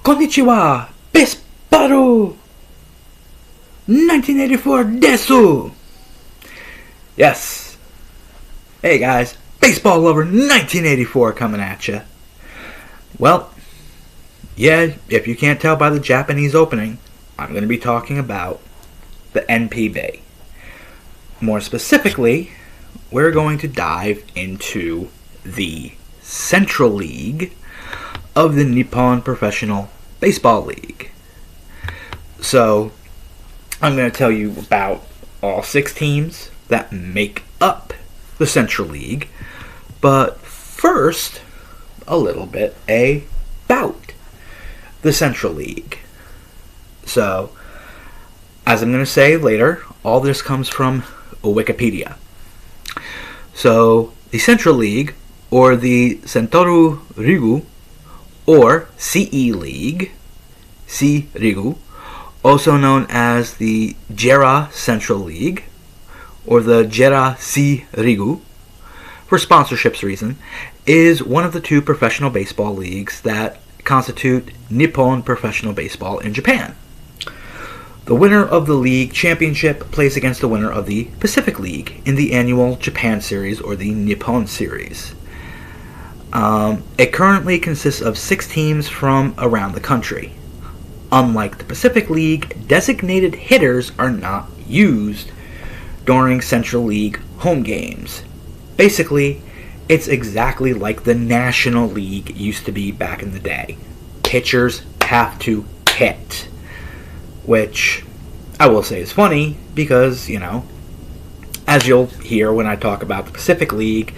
Konnichiwa! Besparu! 1984 Desu! Yes. Hey guys, Baseball Lover 1984 coming at you. Well, yeah, if you can't tell by the Japanese opening, I'm going to be talking about the NPB. More specifically, we're going to dive into the Central League of the Nippon Professional Baseball League. So, I'm going to tell you about all 6 teams that make up the Central League. But first, a little bit about the Central League. So, as I'm going to say later, all this comes from Wikipedia. So, the Central League, or the Sentoru Rigu, or CE League, C Rigu, also known as the JERA Central League, or the JERA C Rigu, for sponsorships reason, is one of the 2 professional baseball leagues that constitute Nippon Professional Baseball in Japan. The winner of the league championship plays against the winner of the Pacific League in the annual Japan Series or the Nippon Series. It currently consists of 6 teams from around the country. Unlike the Pacific League, designated hitters are not used during Central League home games. Basically, it's exactly like the National League used to be back in the day. Pitchers have to hit. Which I will say is funny because, as you'll hear when I talk about the Pacific League,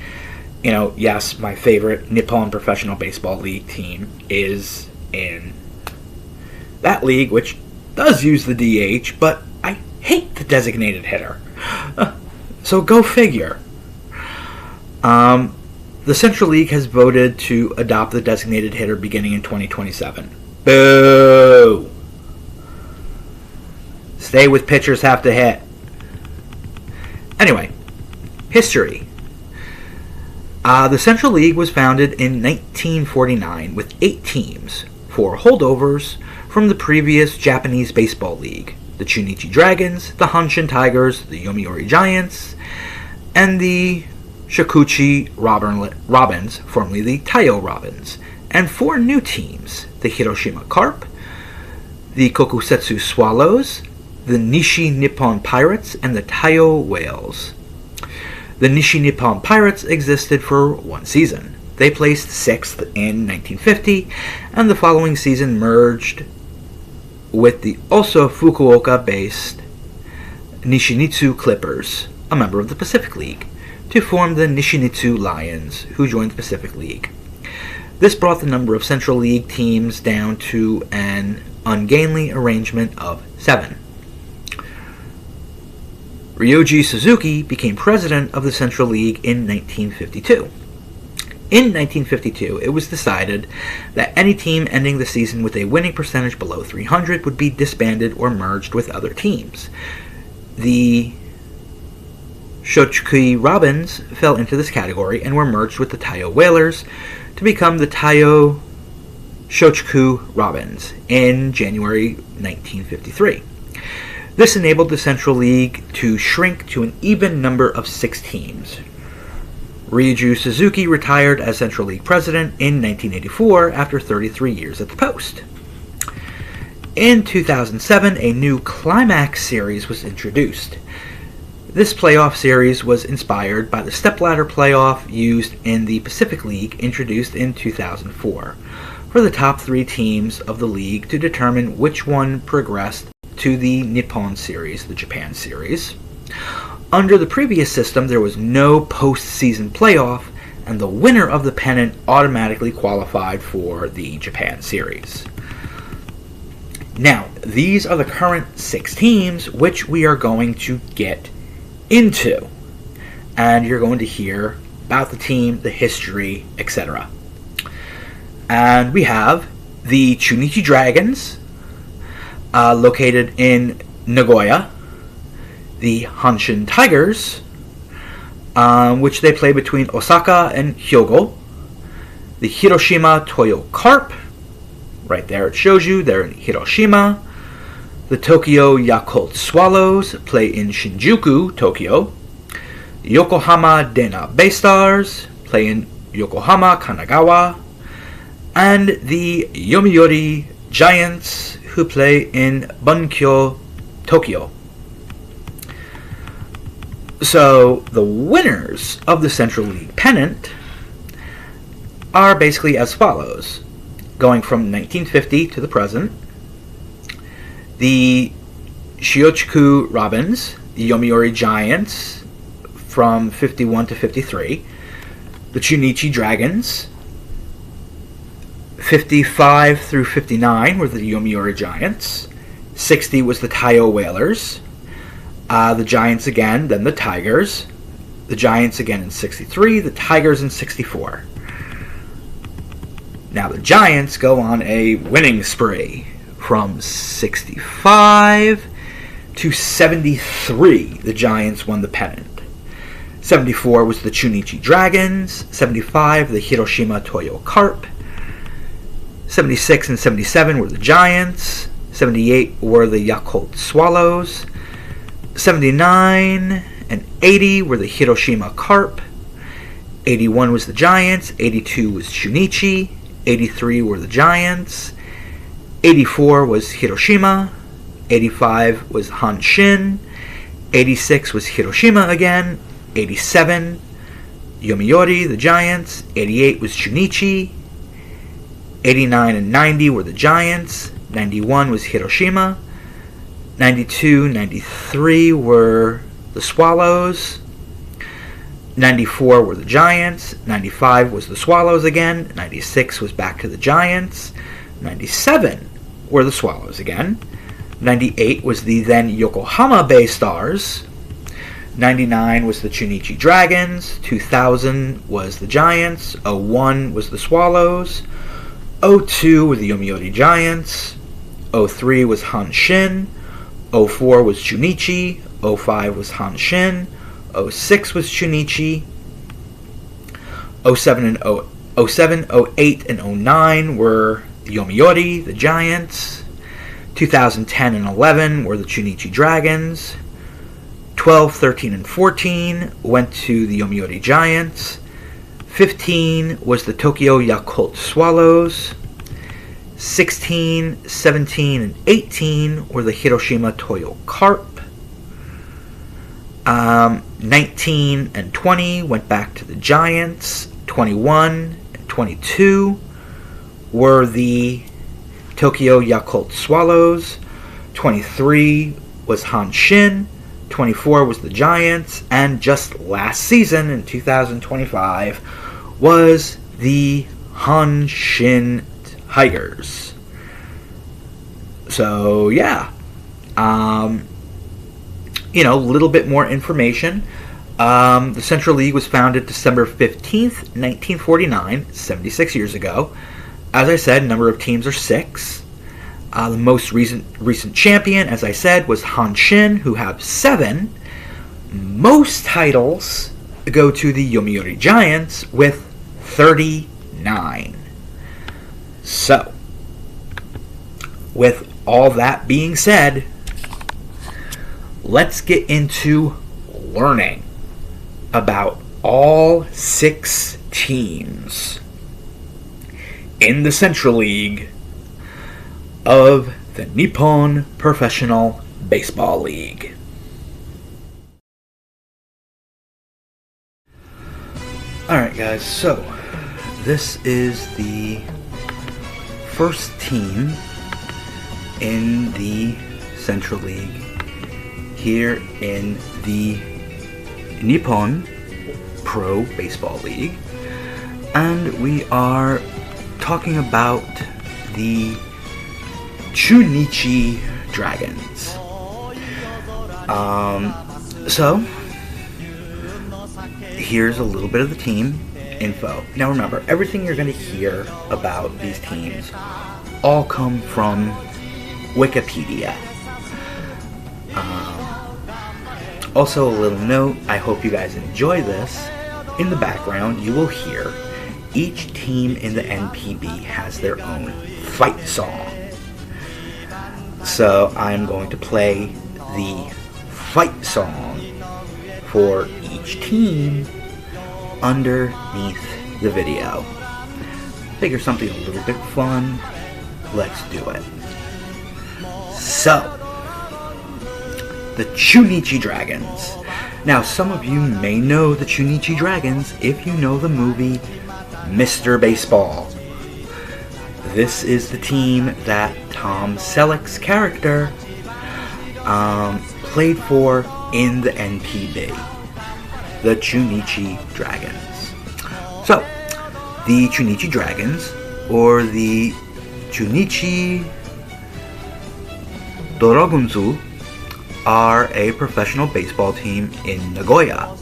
yes, my favorite Nippon Professional Baseball League team is in that league, which does use the DH, but I hate the designated hitter. So go figure. The Central League has voted to adopt the designated hitter beginning in 2027. Boo! Stay with pitchers have to hit. Anyway, history. The Central League was founded in 1949 with 8 teams, 4 holdovers from the previous Japanese Baseball League, the Chunichi Dragons, the Hanshin Tigers, the Yomiuri Giants, and the Shikuchi Robins, formerly the Toyo Robins, and 4 new teams, the Hiroshima Carp, the Kokusetsu Swallows, the Nishi Nippon Pirates, and the Toyo Whales. The Nishi Nippon Pirates existed for 1 season. They placed 6th in 1950, and the following season merged with the also Fukuoka-based Nishinitsu Clippers, a member of the Pacific League, to form the Nishinitsu Lions, who joined the Pacific League. This brought the number of Central League teams down to an ungainly arrangement of 7. Ryoji Suzuki became president of the Central League in 1952. In 1952, it was decided that any team ending the season with a winning percentage below 300 would be disbanded or merged with other teams. The Shochuki Robins fell into this category and were merged with the Toyo Whalers to become the Toyo Shochuku Robins in January 1953. This enabled the Central League to shrink to an even number of 6 teams. Ryoji Suzuki retired as Central League president in 1984 after 33 years at the post. In 2007, a new Climax series was introduced. This playoff series was inspired by the stepladder playoff used in the Pacific League introduced in 2004 for the top 3 teams of the league to determine which one progressed to the Nippon Series, the Japan Series. Under the previous system, there was no postseason playoff, and the winner of the pennant automatically qualified for the Japan Series. Now, these are the current 6 teams which we are going to get into, and you're going to hear about the team, the history, etc. And we have the Chunichi Dragons, located in Nagoya, the Hanshin Tigers, which they play between Osaka and Hyogo, the Hiroshima Toyo Carp, right there it shows you they're in Hiroshima. The Tokyo Yakult Swallows play in Shinjuku, Tokyo. Yokohama DeNA BayStars play in Yokohama, Kanagawa. And the Yomiuri Giants, who play in Bunkyo, Tokyo. So the winners of the Central League pennant are basically as follows. Going from 1950 to the present, the Chunichi Dragons, the Yomiuri Giants from 51 to 53, the Chunichi Dragons, 55 through 59 were the Yomiuri Giants, 60 was the Toyo Whalers, the Giants again, then the Tigers, the Giants again in 63, the Tigers in 64. Now the Giants go on a winning spree from 65 to 73. The Giants won the pennant. 74 was the Chunichi Dragons, 75 the Hiroshima Toyo Carp, 76 and 77 were the Giants, 78 were the Yakult Swallows, 79 and 80 were the Hiroshima Carp, 81 was the Giants, 82 was Chunichi, 83 were the Giants, 84 was Hiroshima, 85 was Hanshin, 86 was Hiroshima again, 87 Yomiuri, the Giants, 88 was Chunichi, 89 and 90 were the Giants, 91 was Hiroshima, 92, 93 were the Swallows, 94 were the Giants, 95 was the Swallows again, 96 was back to the Giants, 97 were the Swallows again, 98 was the then Yokohama BayStars, 99 was the Chunichi Dragons, 2000 was the Giants, 01 was the Swallows, 02 were the Yomiuri Giants, 03 was Hanshin, 04 was Chunichi, 05 was Hanshin, 06 was Chunichi, 07, 08, and 09 were the Yomiuri, the Giants, 2010 and 11 were the Chunichi Dragons, 12, 13, and 14 went to the Yomiuri Giants, 15 was the Tokyo Yakult Swallows, 16, 17, and 18 were the Hiroshima Toyo Carp, 19 and 20 went back to the Giants, 21 and 22 were the Tokyo Yakult Swallows, 23 was Hanshin, 24 was the Giants, and just last season in 2025 was the Hanshin Tigers. So yeah, a little bit more information. The Central League was founded December 15th, 1949, 76 years ago. As I said, number of teams are 6. The most recent champion, as I said, was Hanshin, who have 7. Most titles go to the Yomiuri Giants with 39. So, with all that being said, let's get into learning about all 6 teams in the Central League of the Nippon Professional Baseball League. Alright guys, so this is the first team in the Central League here in the Nippon Pro Baseball League, and we are talking about the Chunichi Dragons. So here's a little bit of the team info. Now remember, everything you're going to hear about these teams all come from Wikipedia. Also, a little note, I hope you guys enjoy this. In the background, you will hear each team in the NPB has their own fight song. So I'm going to play the fight song for each team underneath the video. Figure something a little bit fun. Let's do it. So, the Chunichi Dragons. Now, some of you may know the Chunichi Dragons if you know the movie Mr. Baseball. This is the team that Tom Selleck's character played for in the NPB, the Chunichi Dragons. So, the Chunichi Dragons, or the Chunichi Dragons, are a professional baseball team in Nagoya,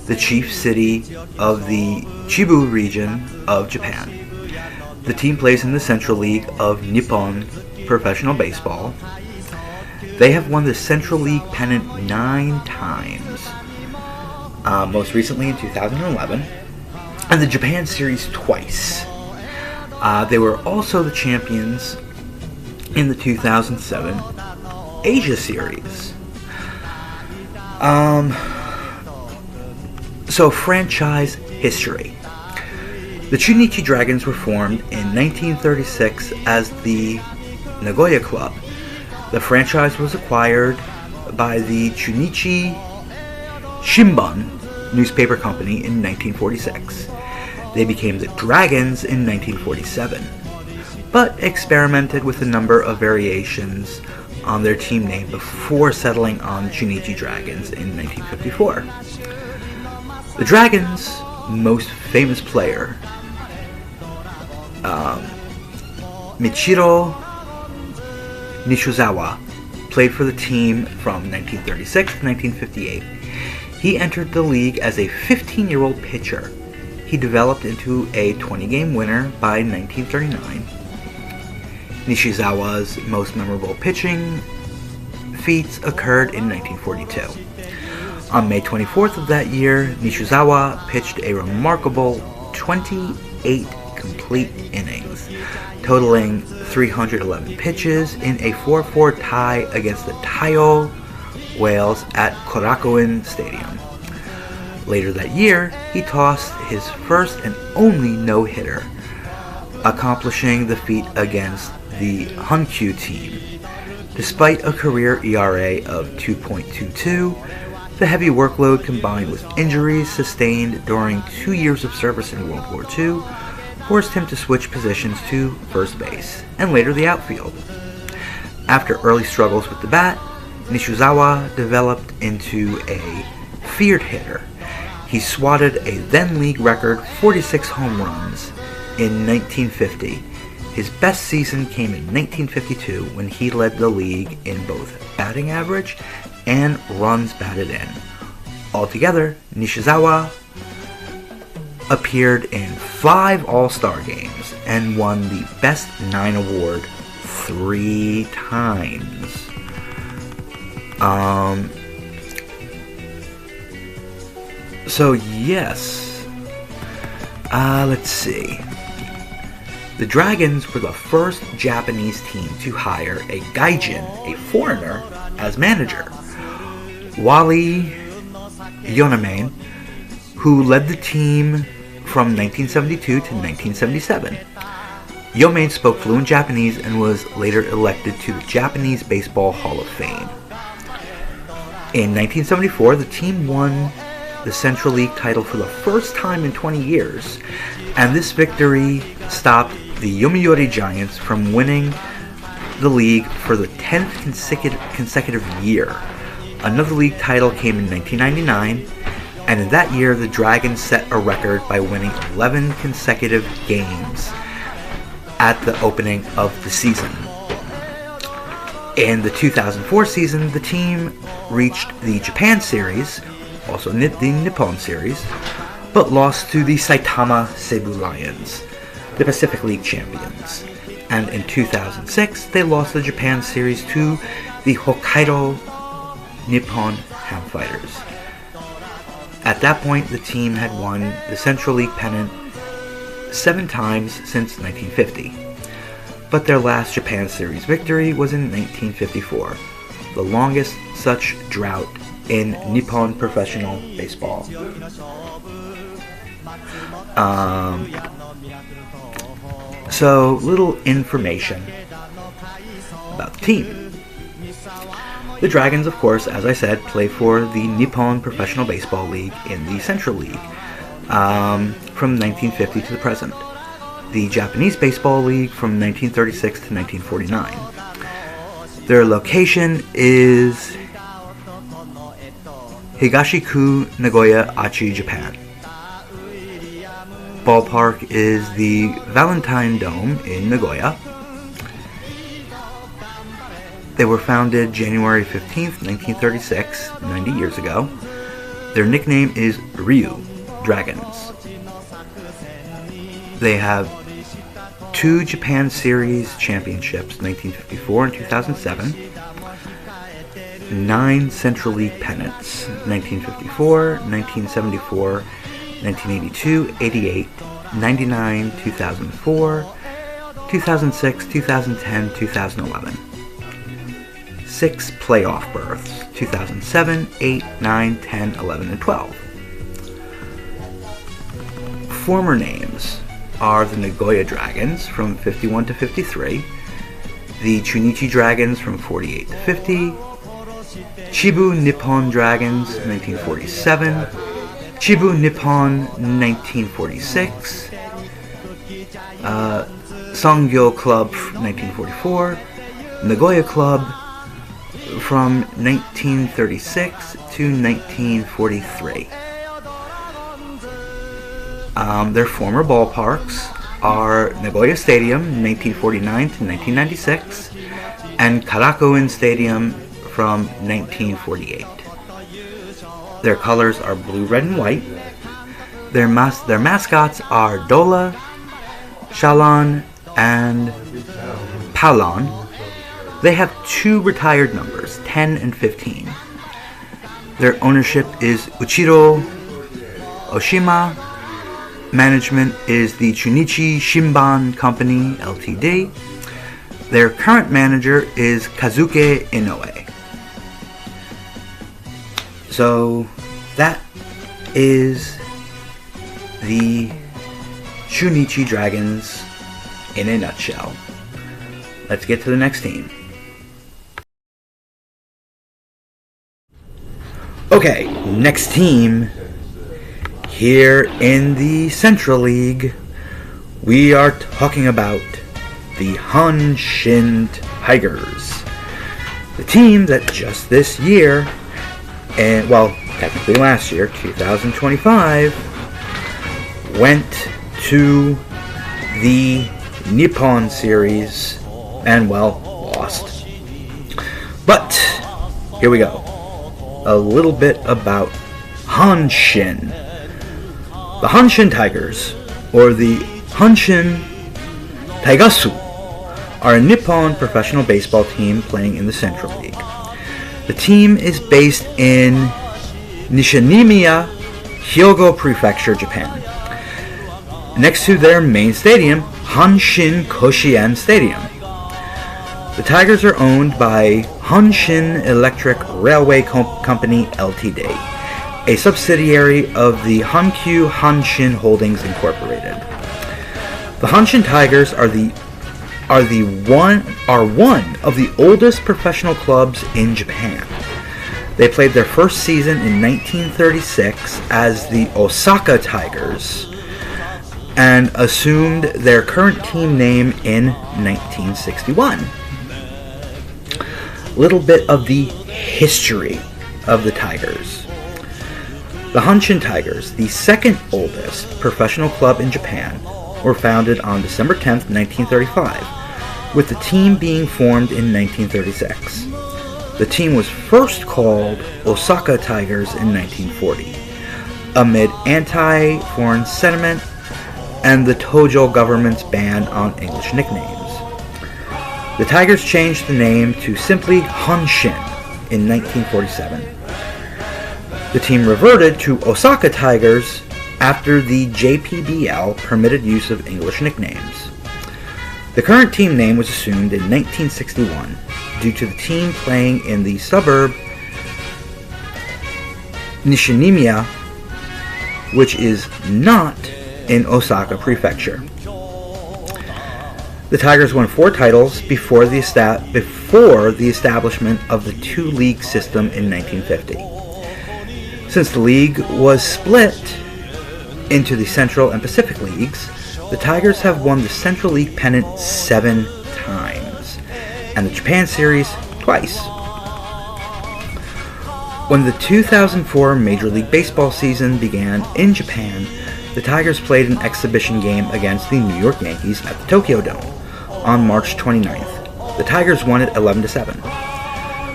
the chief city of the Chibu region of Japan. The team plays in the Central League of Nippon Professional Baseball. They have won the Central League pennant 9 times, most recently in 2011, and the Japan Series twice. They were also the champions in the 2007 Asia Series. So franchise history. The Chunichi Dragons were formed in 1936 as the Nagoya Club. The franchise was acquired by the Chunichi Shimbun newspaper company in 1946. They became the Dragons in 1947, but experimented with a number of variations on their team name before settling on Chunichi Dragons in 1954. The Dragons' most famous player, Michiro Nishizawa, played for the team from 1936 to 1958. He entered the league as a 15-year-old pitcher. He developed into a 20-game winner by 1939. Nishizawa's most memorable pitching feats occurred in 1942. On May 24th of that year, Nishizawa pitched a remarkable 28 complete innings, totaling 311 pitches in a 4-4 tie against the Toyo Whales at Korakuen Stadium. Later that year, he tossed his first and only no-hitter, accomplishing the feat against the Hankyu team. Despite a career ERA of 2.22, the heavy workload combined with injuries sustained during 2 years of service in World War II forced him to switch positions to first base and later the outfield. After early struggles with the bat, Nishizawa developed into a feared hitter. He swatted a then-league record 46 home runs in 1950. His best season came in 1952 when he led the league in both batting average and runs batted in. Altogether, Nishizawa appeared in 5 All-Star games and won the Best 9 award 3 times. So yes, let's see. The Dragons were the first Japanese team to hire a gaijin, a foreigner, as manager. Wally Yonemane, who led the team from 1972 to 1977. Yonemane spoke fluent Japanese and was later elected to the Japanese Baseball Hall of Fame. In 1974, the team won the Central League title for the first time in 20 years, and this victory stopped the Yomiuri Giants from winning the league for the 10th consecutive year. Another league title came in 1999, and in that year the Dragons set a record by winning 11 consecutive games at the opening of the season. In the 2004 season, the team reached the Japan Series, also the Nippon Series, but lost to the Saitama Seibu Lions, the Pacific League champions. And in 2006, they lost the Japan Series to the Hokkaido Nippon Ham Fighters. At that point, the team had won the Central League pennant 7 times since 1950. But their last Japan Series victory was in 1954, the longest such drought in Nippon professional baseball. So, little information about the team. The Dragons, of course, as I said, play for the Nippon Professional Baseball League in the Central League from 1950 to the present. The Japanese Baseball League from 1936 to 1949. Their location is Higashiku, Nagoya, Aichi, Japan. Ballpark is the Valentine Dome in Nagoya. They were founded January 15th, 1936, 90 years ago. Their nickname is Ryu, Dragons. They have 2 Japan Series championships, 1954 and 2007. 9 Central League pennants, 1954, 1974, 1982, 88, 99, 2004, 2006, 2010, 2011. 6 playoff berths, 2007, 8, 9, 10, 11, and 12. Former names are the Nagoya Dragons from 51 to 53, the Chunichi Dragons from 48 to 50, Chibu Nippon Dragons 1947, Chibu Nippon 1946, Songyo Club 1944, Nagoya Club from 1936 to 1943. Their former ballparks are Nagoya Stadium 1949 to 1996 and Karakuen Stadium from 1948. Their colors are blue, red, and white. Their mascots are Dola, Shalon, and Palon. They have 2 retired numbers, 10 and 15. Their ownership is Uchiro Oshima. Management is the Chunichi Shinban Company, Ltd. Their current manager is Kazuke Inoue. So, that is the Chunichi Dragons in a nutshell. Let's get to the next team. Okay, next team. Here in the Central League, we are talking about the Hanshin Tigers. The team that just this year, and well, technically last year, 2025, went to the Nippon Series and, well, lost. But, here we go. A little bit about Hanshin. The Hanshin Tigers, or the Hanshin Tigers, are a Nippon professional baseball team playing in the Central League. The team is based in Nishimiya, Hyogo Prefecture, Japan. Next to their main stadium, Hanshin Koshien Stadium. The Tigers are owned by Hanshin Electric Railway Company Ltd., a subsidiary of the Hankyu Hanshin Holdings Incorporated. The Hanshin Tigers are one of the oldest professional clubs in Japan. They played their first season in 1936 as the Osaka Tigers and assumed their current team name in 1961. Little bit of the history of the Tigers. The Hanshin Tigers, the second oldest professional club in Japan, were founded on December 10th, 1935, with the team being formed in 1936. The team was first called Osaka Tigers in 1940, amid anti-foreign sentiment and the Toyo government's ban on English nicknames. The Tigers changed the name to simply Hanshin in 1947. The team reverted to Osaka Tigers after the JPBL permitted use of English nicknames. The current team name was assumed in 1961 due to the team playing in the suburb Nishimiya, which is not in Osaka Prefecture. The Tigers won 4 titles before the establishment of the 2-league system in 1950. Since the league was split into the Central and Pacific Leagues, the Tigers have won the Central League pennant 7 times, and the Japan Series twice. When the 2004 Major League Baseball season began in Japan, the Tigers played an exhibition game against the New York Yankees at the Tokyo Dome on March 29th. The Tigers won it 11-7.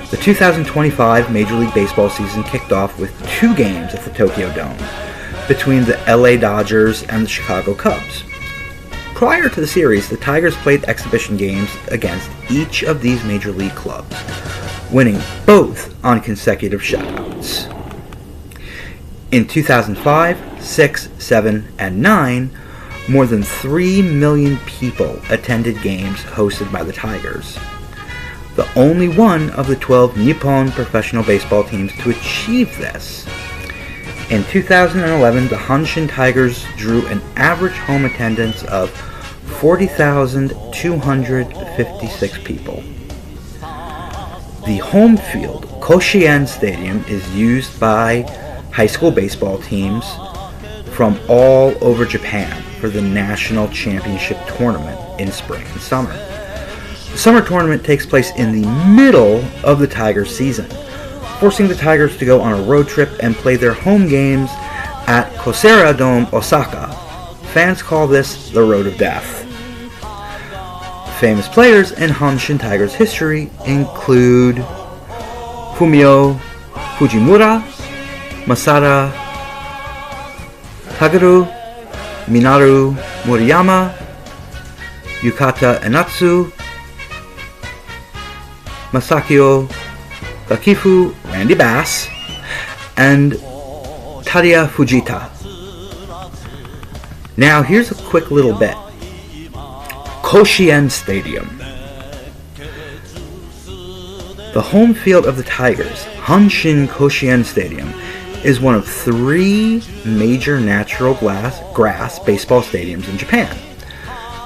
The 2025 Major League Baseball season kicked off with 2 games at the Tokyo Dome between the LA Dodgers and the Chicago Cubs. Prior to the series, the Tigers played exhibition games against each of these Major League clubs, winning both on consecutive shutouts. In 2005, 6, 7, and 9, more than 3 million people attended games hosted by the Tigers, the only one of the 12 Nippon professional baseball teams to achieve this. In 2011, the Hanshin Tigers drew an average home attendance of 40,256 people. The home field, Koshien Stadium, is used by high school baseball teams from all over Japan for the national championship tournament in spring and summer. The summer tournament takes place in the middle of the Tigers season, forcing the Tigers to go on a road trip and play their home games at Kosera Dome, Osaka. Fans call this the Road of Death. Famous players in Hanshin Tigers history include Fumio Fujimura, Masada Takeru, Minaru Murayama, Yukata Enatsu, Masakio Gakifu, Randy Bass, and Tadaya Fujita. Now here's a quick little bit. Koshien Stadium. The home field of the Tigers, Hanshin Koshien Stadium, is one of 3 major natural grass baseball stadiums in Japan.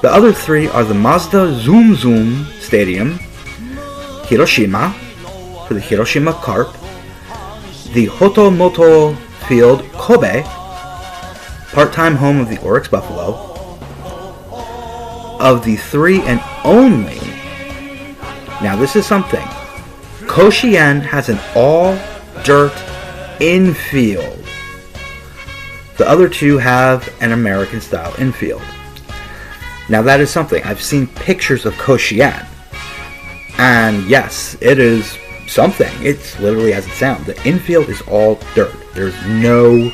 The other 3 are the Mazda Zoom Zoom Stadium, Hiroshima, for the Hiroshima Carp, the Hotomoto Field, Kobe, part-time home of the Oryx Buffalo. Of the 3 and only, now this is something, Koshien has an all-dirt infield. The other 2 have an American-style infield. Now that is something. I've seen pictures of Koshien, and yes, it is something. It's literally as it sounds. The infield is all dirt. There's no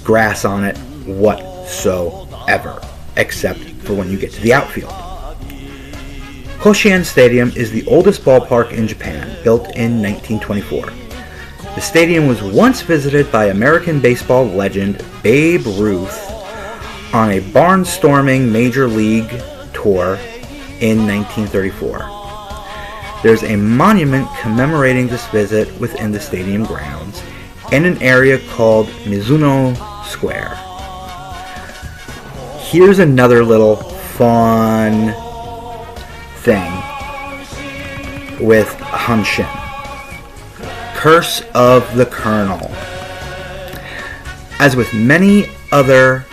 grass on it whatsoever, except for when you get to the outfield. Koshien Stadium is the oldest ballpark in Japan, built in 1924. The stadium was once visited by American baseball legend Babe Ruth on a barnstorming Major League tour in 1934. There's a monument commemorating this visit within the stadium grounds in an area called Mizuno Square. Here's another little fun thing with Hanshin. Curse of the Colonel. As with many other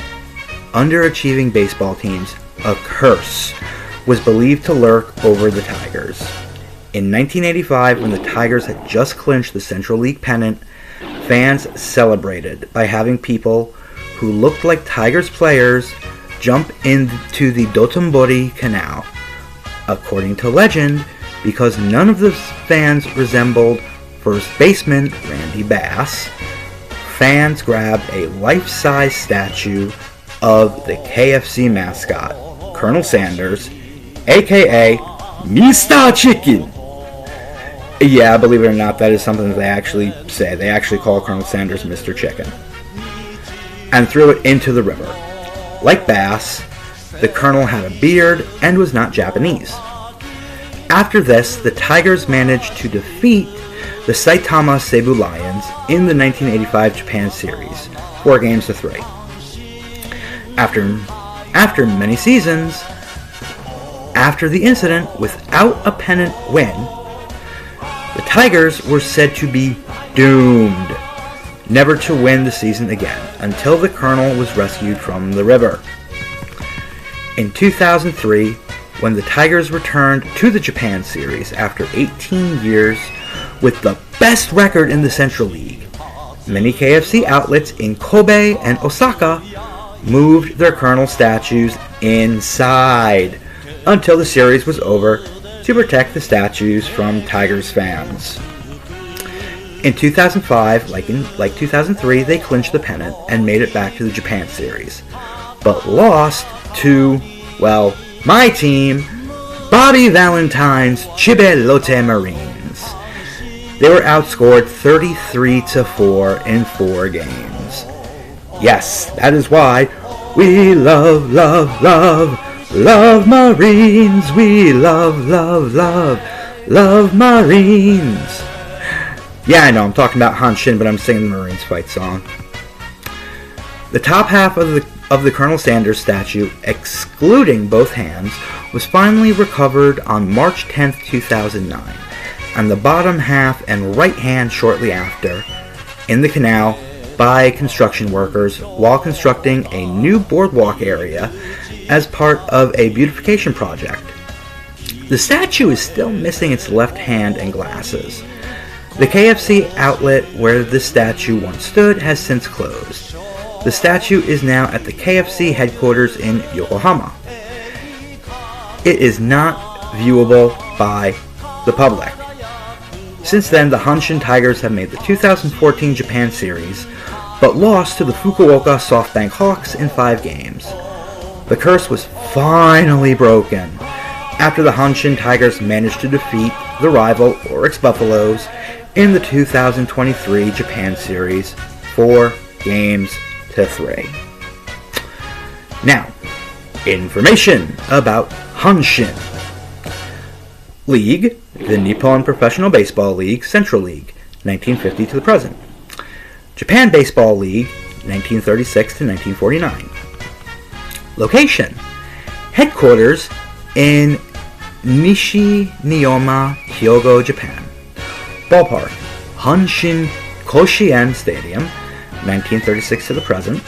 underachieving baseball teams, a curse was believed to lurk over the Tigers. In 1985, when the Tigers had just clinched the Central League pennant, fans celebrated by having people who looked like Tigers players jump into the Dotonbori Canal. According to legend, because none of the fans resembled first baseman Randy Bass, fans grabbed a life-size statue of the KFC mascot, Colonel Sanders, aka Mr. Chicken. Yeah, believe it or not, that is something that they actually say. They actually call Colonel Sanders Mr. Chicken. and threw it into the river. Like Bass, the colonel had a beard and was not Japanese. After this, the Tigers managed to defeat the Saitama Seibu Lions in the 1985 Japan Series, 4-3. After many seasons, after the incident, without a pennant win, the Tigers were said to be doomed never to win the season again until the colonel was rescued from the river. In 2003, when the Tigers returned to the Japan Series after 18 years with the best record in the Central League, many KFC outlets in Kobe and Osaka moved their colonel statues inside until the series was over to protect the statues from Tigers fans. In 2005, like 2003, they clinched the pennant and made it back to the Japan Series, but lost to, well, my team, Bobby Valentine's Chibe Lotte Marines. They were outscored 33-4 in 4 games. Yes, that is why we love Marines. We love Marines. Yeah, I know, I'm talking about Hanshin, but I'm singing the Marines fight song. The top half of the Colonel Sanders statue, excluding both hands, was finally recovered on March 10th, 2009, and the bottom half and right hand shortly after, in the canal, by construction workers while constructing a new boardwalk area as part of a beautification project. The statue is still missing its left hand and glasses. The KFC outlet where this statue once stood has since closed. The statue is now at the KFC headquarters in Yokohama. It is not viewable by the public. Since then, the Hanshin Tigers have made the 2014 Japan Series, but lost to the Fukuoka SoftBank Hawks in 5 games. The curse was finally broken after the Hanshin Tigers managed to defeat the rival Oryx Buffaloes in the 2023 Japan Series 4-3. Now, information about Hanshin. League, the Nippon Professional Baseball League, Central League, 1950 to the present. Japan Baseball League, 1936 to 1949. Location, headquarters in Nishi-Nioma, Hyogo, Japan. Ballpark, Hanshin Koshien Stadium, 1936 to the present.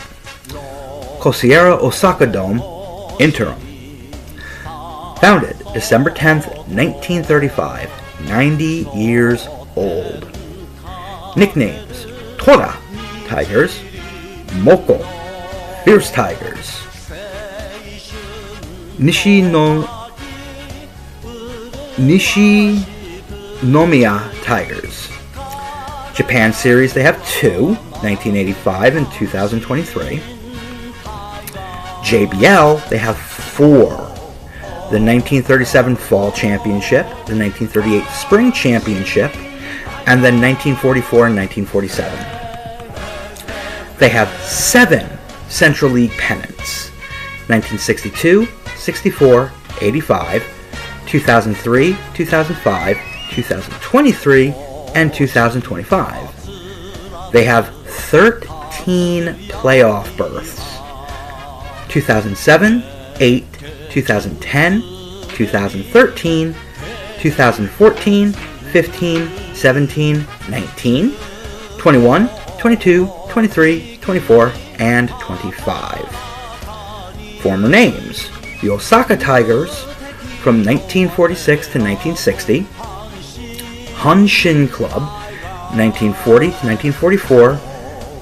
Koshiera Osaka Dome, interim. Founded December 10th, 1935, 90 years old. Nicknames, Tora, Tigers, Moko, Fierce Tigers, Nishinomiya Tigers. Japan Series, they have 2, 1985 and 2023. JBL, they have 4. The 1937 Fall Championship, the 1938 Spring Championship, and then 1944 and 1947. They have 7 Central League pennants: 1962, 64, 85, 2003, 2005, 2023, and 2025. They have 13 playoff berths: 2007, 8, 2010, 2013, 2014, 15, 17, 19, 21, 22, 23, 24, and 25. Former names: the Osaka Tigers from 1946 to 1960, Hanshin Club 1940 to 1944,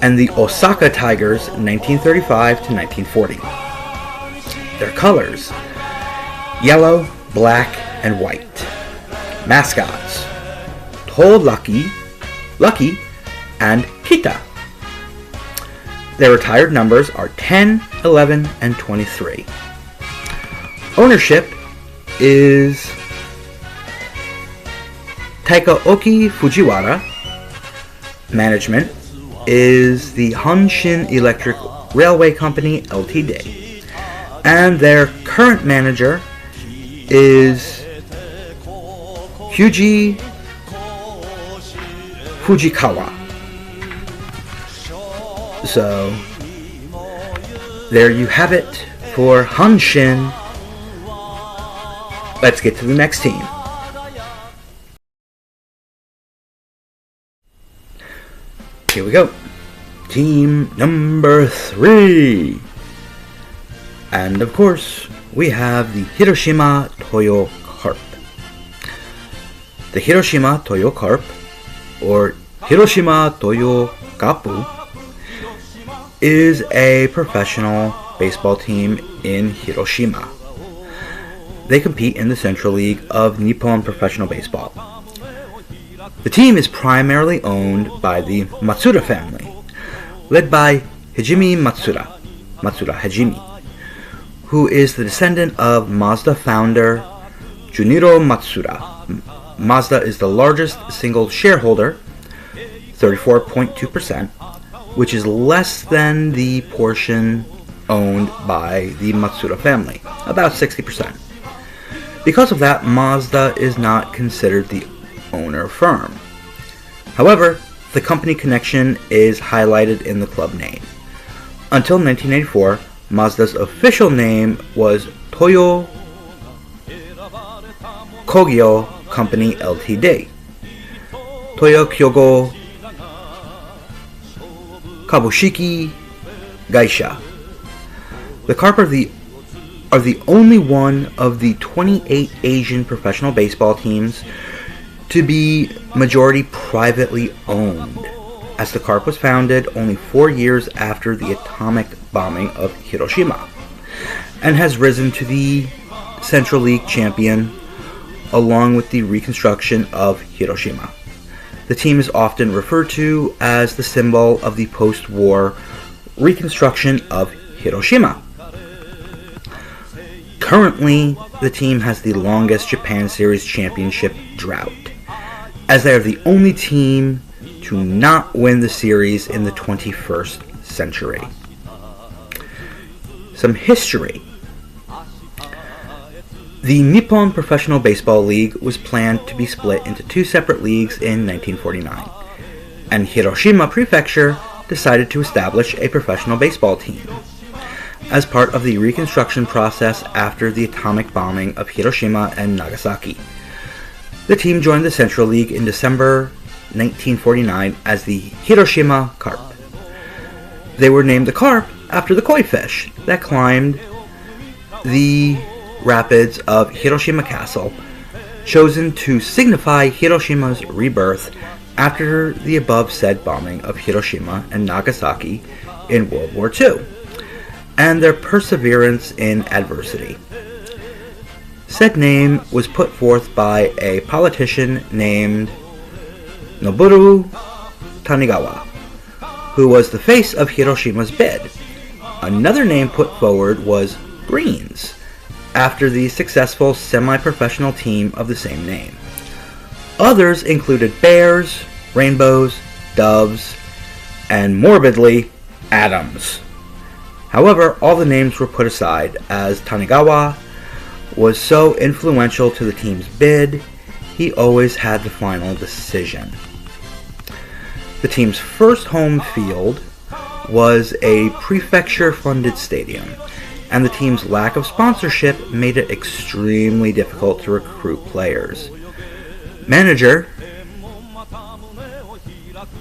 and the Osaka Tigers 1935 to 1940. Their colors: yellow, black, and white. Mascots: Told Lucky, and Kita. Their retired numbers are 10, 11, and 23. Ownership is Taikaoki Fujiwara. Management is the Hanshin Railway Company Ltd. And their current manager is Yuji Fujikawa. So, there you have it for Hanshin. Let's get to the next team. Here we go. Team number 3. And of course, we have the Hiroshima Toyo Carp. The Hiroshima Toyo Carp, or Hiroshima Toyo Kapu, is a professional baseball team in Hiroshima. They compete in the Central League of Nippon Professional Baseball. The team is primarily owned by the Matsuda family, led by Hajime Matsuda Hajime, who is the descendant of Mazda founder Junichiro Matsuda. Mazda is the largest single shareholder, 34.2%, which is less than the portion owned by the Matsuda family, about 60%. Because of that, Mazda is not considered the owner firm. However, the company connection is highlighted in the club name. Until 1984, Mazda's official name was Toyo Kogyo Company Ltd. Toyo Kyogo Kabushiki Gaisha. The Carp are the only one of the 28 Asian professional baseball teams to be majority privately owned, as the Carp was founded only 4 years after the atomic bombing of Hiroshima, and has risen to the Central League champion along with the reconstruction of Hiroshima. The team is often referred to as the symbol of the post-war reconstruction of Hiroshima. Currently, the team has the longest Japan Series championship drought, as they are the only team to not win the series in the 21st century. Some history. The Nippon Professional Baseball League was planned to be split into 2 separate leagues in 1949, and Hiroshima Prefecture decided to establish a professional baseball team as part of the reconstruction process after the atomic bombing of Hiroshima and Nagasaki. The team joined the Central League in December 1949 as the Hiroshima Carp. They were named the Carp after the koi fish that climbed the rapids of Hiroshima Castle, chosen to signify Hiroshima's rebirth after the above said bombing of Hiroshima and Nagasaki in World War II, and their perseverance in adversity. Said name was put forth by a politician named Noboru Tanigawa, who was the face of Hiroshima's bid. Another name put forward was Greens, after the successful semi-professional team of the same name. Others included bears, rainbows, doves, and morbidly, atoms. However, all the names were put aside as Tanigawa was so influential to the team's bid, he always had the final decision. The team's first home field was a prefecture-funded stadium, and the team's lack of sponsorship made it extremely difficult to recruit players. Manager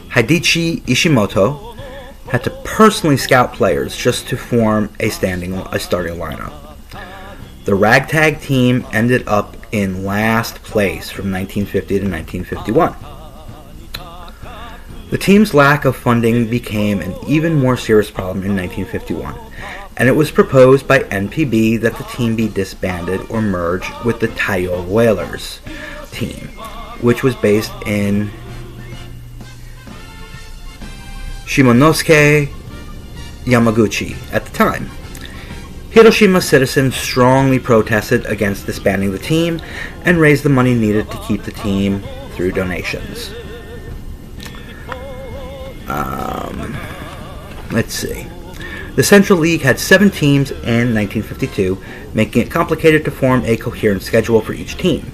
Hidechi Ishimoto had to personally scout players just to form a starting lineup. The ragtag team ended up in last place from 1950 to 1951. The team's lack of funding became an even more serious problem in 1951, and it was proposed by NPB that the team be disbanded or merged with the Toyo Whalers team, which was based in Shimonosuke, Yamaguchi at the time. Hiroshima citizens strongly protested against disbanding the team and raised the money needed to keep the team through donations. Let's see. The Central League had 7 teams in 1952, making it complicated to form a coherent schedule for each team.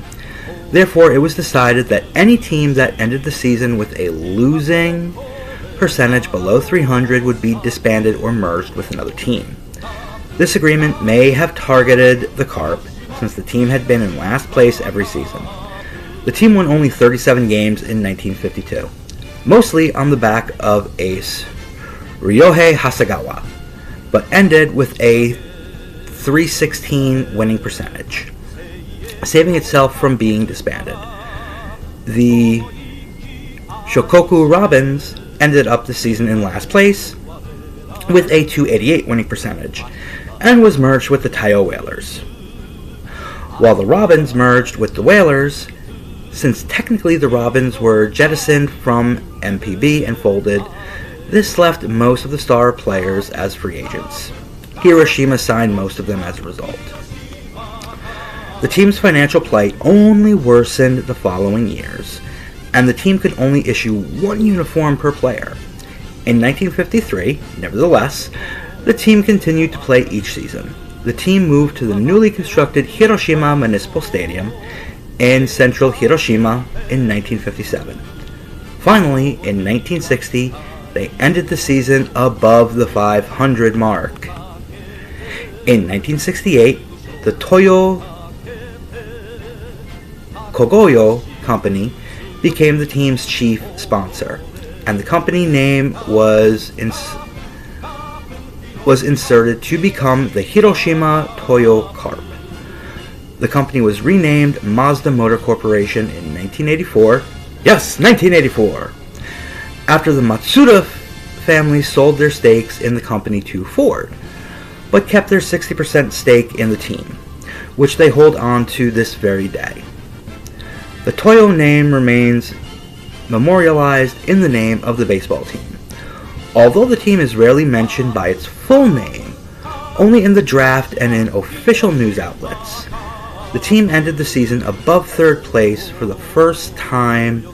Therefore, it was decided that any team that ended the season with a losing percentage below 300 would be disbanded or merged with another team. This agreement may have targeted the Carp, since the team had been in last place every season. The team won only 37 games in 1952, mostly on the back of ace Ryohei Hasegawa, but ended with a .316 winning percentage, saving itself from being disbanded. The Shokoku Robins ended up the season in last place with a .288 winning percentage and was merged with the Toyo Whalers. While the Robins merged with the Whalers, since technically the Robins were jettisoned from NPB and folded, this left most of the star players as free agents. Hiroshima signed most of them as a result. The team's financial plight only worsened the following years, and the team could only issue 1 uniform per player. In 1953, nevertheless, the team continued to play each season. The team moved to the newly constructed Hiroshima Municipal Stadium in central Hiroshima in 1957. Finally, in 1960, they ended the season above the 500 mark. In 1968, the Toyo Kogoyo Company became the team's chief sponsor, and the company name was inserted to become the Hiroshima Toyo Carp. The company was renamed Mazda Motor Corporation in 1984. Yes, 1984! After the Matsuda family sold their stakes in the company to Ford, but kept their 60% stake in the team, which they hold on to this very day. The Toyo name remains memorialized in the name of the baseball team, although the team is rarely mentioned by its full name, only in the draft and in official news outlets. The team ended the season above 3rd place for the first time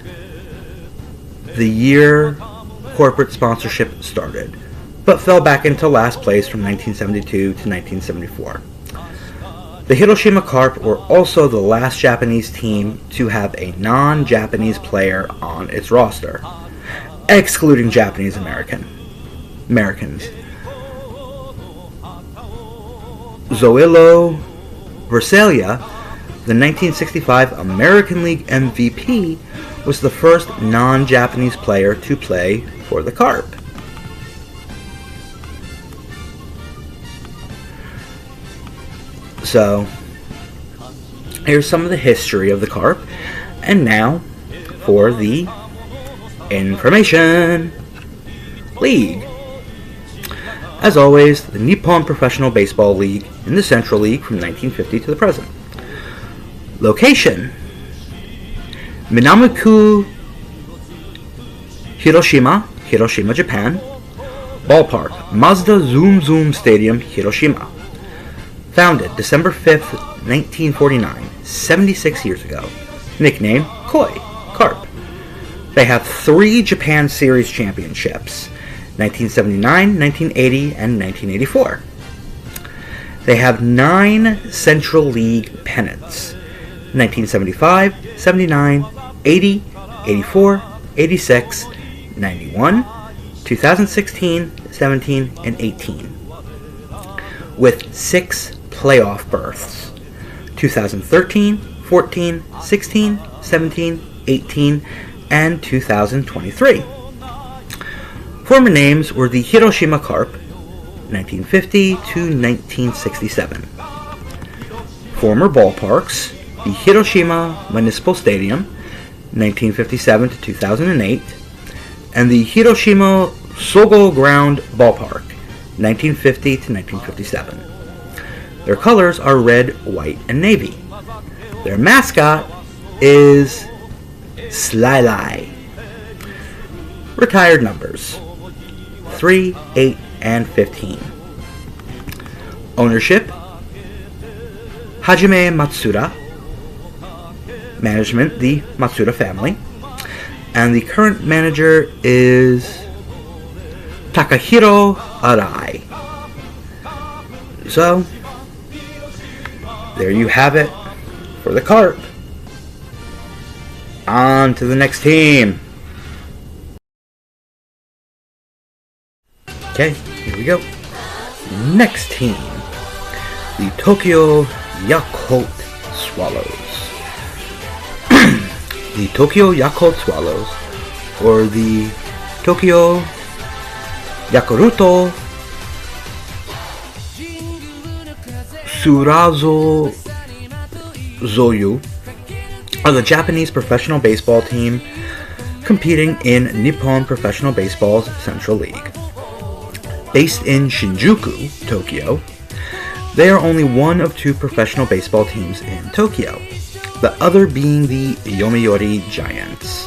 the year corporate sponsorship started, but fell back into last place from 1972 to 1974. The Hiroshima Carp were also the last Japanese team to have a non-Japanese player on its roster, excluding Japanese Americans. Zoilo Versailles, the 1965 American League MVP, was the first non-Japanese player to play for the Carp. So, here's some of the history of the Carp, and now for the information league. As always, the Nippon Professional Baseball League in the Central League from 1950 to the present. Location: Minamoku, Hiroshima, Hiroshima, Japan. Ballpark: Mazda Zoom Zoom Stadium, Hiroshima. Founded December 5th, 1949, 76 years ago. Nickname: Koi, Carp. They have 3 Japan Series championships, 1979, 1980, and 1984. They have 9 Central League pennants, 1975, 79, 80, 84, 86, 91, 2016, 17, and 18. With 6 playoff berths, 2013, 14, 16, 17, 18, and 2023. Former names were the Hiroshima Carp, 1950 to 1967. Former ballparks: the Hiroshima Municipal Stadium, 1957 to 2008, and the Hiroshima Sogo Ground Ballpark, 1950 to 1957. Their colors are red, white, and navy. Their mascot is Sly. Retired numbers: 3, 8, and 15. Ownership: Hajime Matsuda. Management: the Matsuda family. And the current manager is Takahiro Arai. So, there you have it for the Carp. On to the next team. Okay, here we go. Next team, the Tokyo Yakult Swallows. The Tokyo Yakult Swallows, or the Tokyo Yakuruto Surazo Zoyu, are the Japanese professional baseball team competing in Nippon Professional Baseball's Central League. Based in Shinjuku, Tokyo, they are only one of two professional baseball teams in Tokyo, the other being the Yomiuri Giants.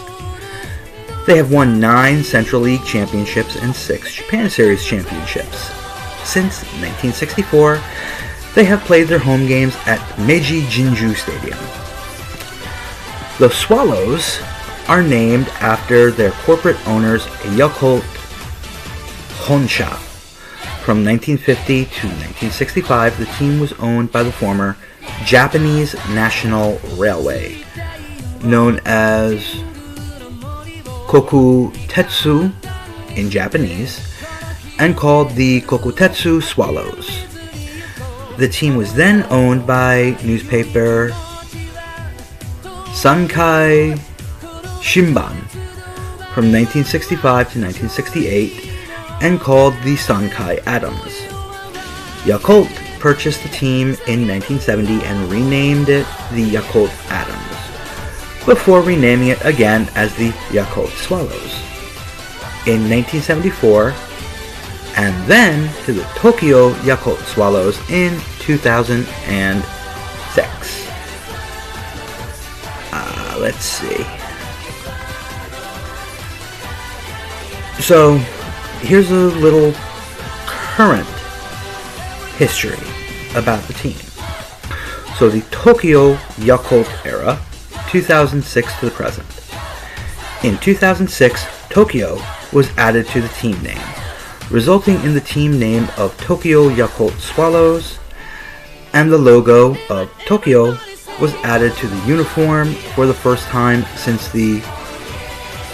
They have won 9 Central League championships and 6 Japan Series championships. Since 1964, they have played their home games at Meiji Jinju Stadium. The Swallows are named after their corporate owners Yakult Honsha. From 1950 to 1965, the team was owned by the former Japanese National Railway, known as Kokutetsu in Japanese, and called the Kokutetsu Swallows. The team was then owned by newspaper Sankai Shinban from 1965 to 1968 and called the Sankai Atoms. Yakult purchased the team in 1970 and renamed it the Yakult Atoms, before renaming it again as the Yakult Swallows in 1974, and then to the Tokyo Yakult Swallows in 2006. Let's see. So, here's a little current history about the team. So, the Tokyo Yakult era, 2006 to the present. In 2006, Tokyo was added to the team name, resulting in the team name of Tokyo Yakult Swallows, and the logo of Tokyo was added to the uniform for the first time since the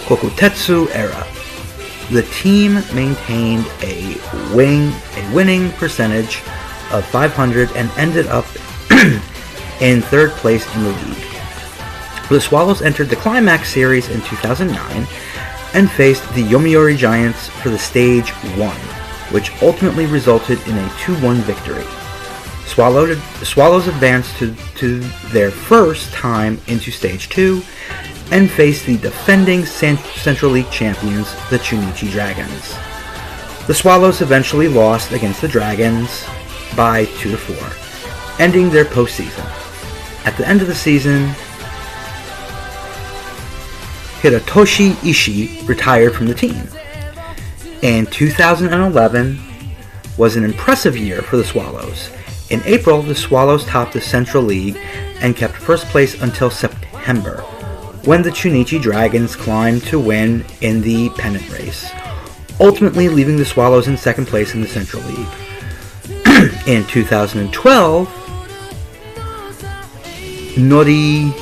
Kokutetsu era. The team maintained a winning percentage of .500 and ended up in third place in the league. The Swallows entered the Climax Series in 2009 and faced the Yomiuri Giants for the Stage 1, which ultimately resulted in a 2-1 victory. Swallows advanced to their first time into Stage 2 and faced the defending Central League champions, the Chunichi Dragons. The Swallows eventually lost against the Dragons by 2-4, ending their postseason. At the end of the season, Hirotoshi Ishii retired from the team. And 2011 was an impressive year for the Swallows. In April, the Swallows topped the Central League and kept first place until September, when the Chunichi Dragons climbed to win in the pennant race, ultimately leaving the Swallows in second place in the Central League. In 2012, Norichika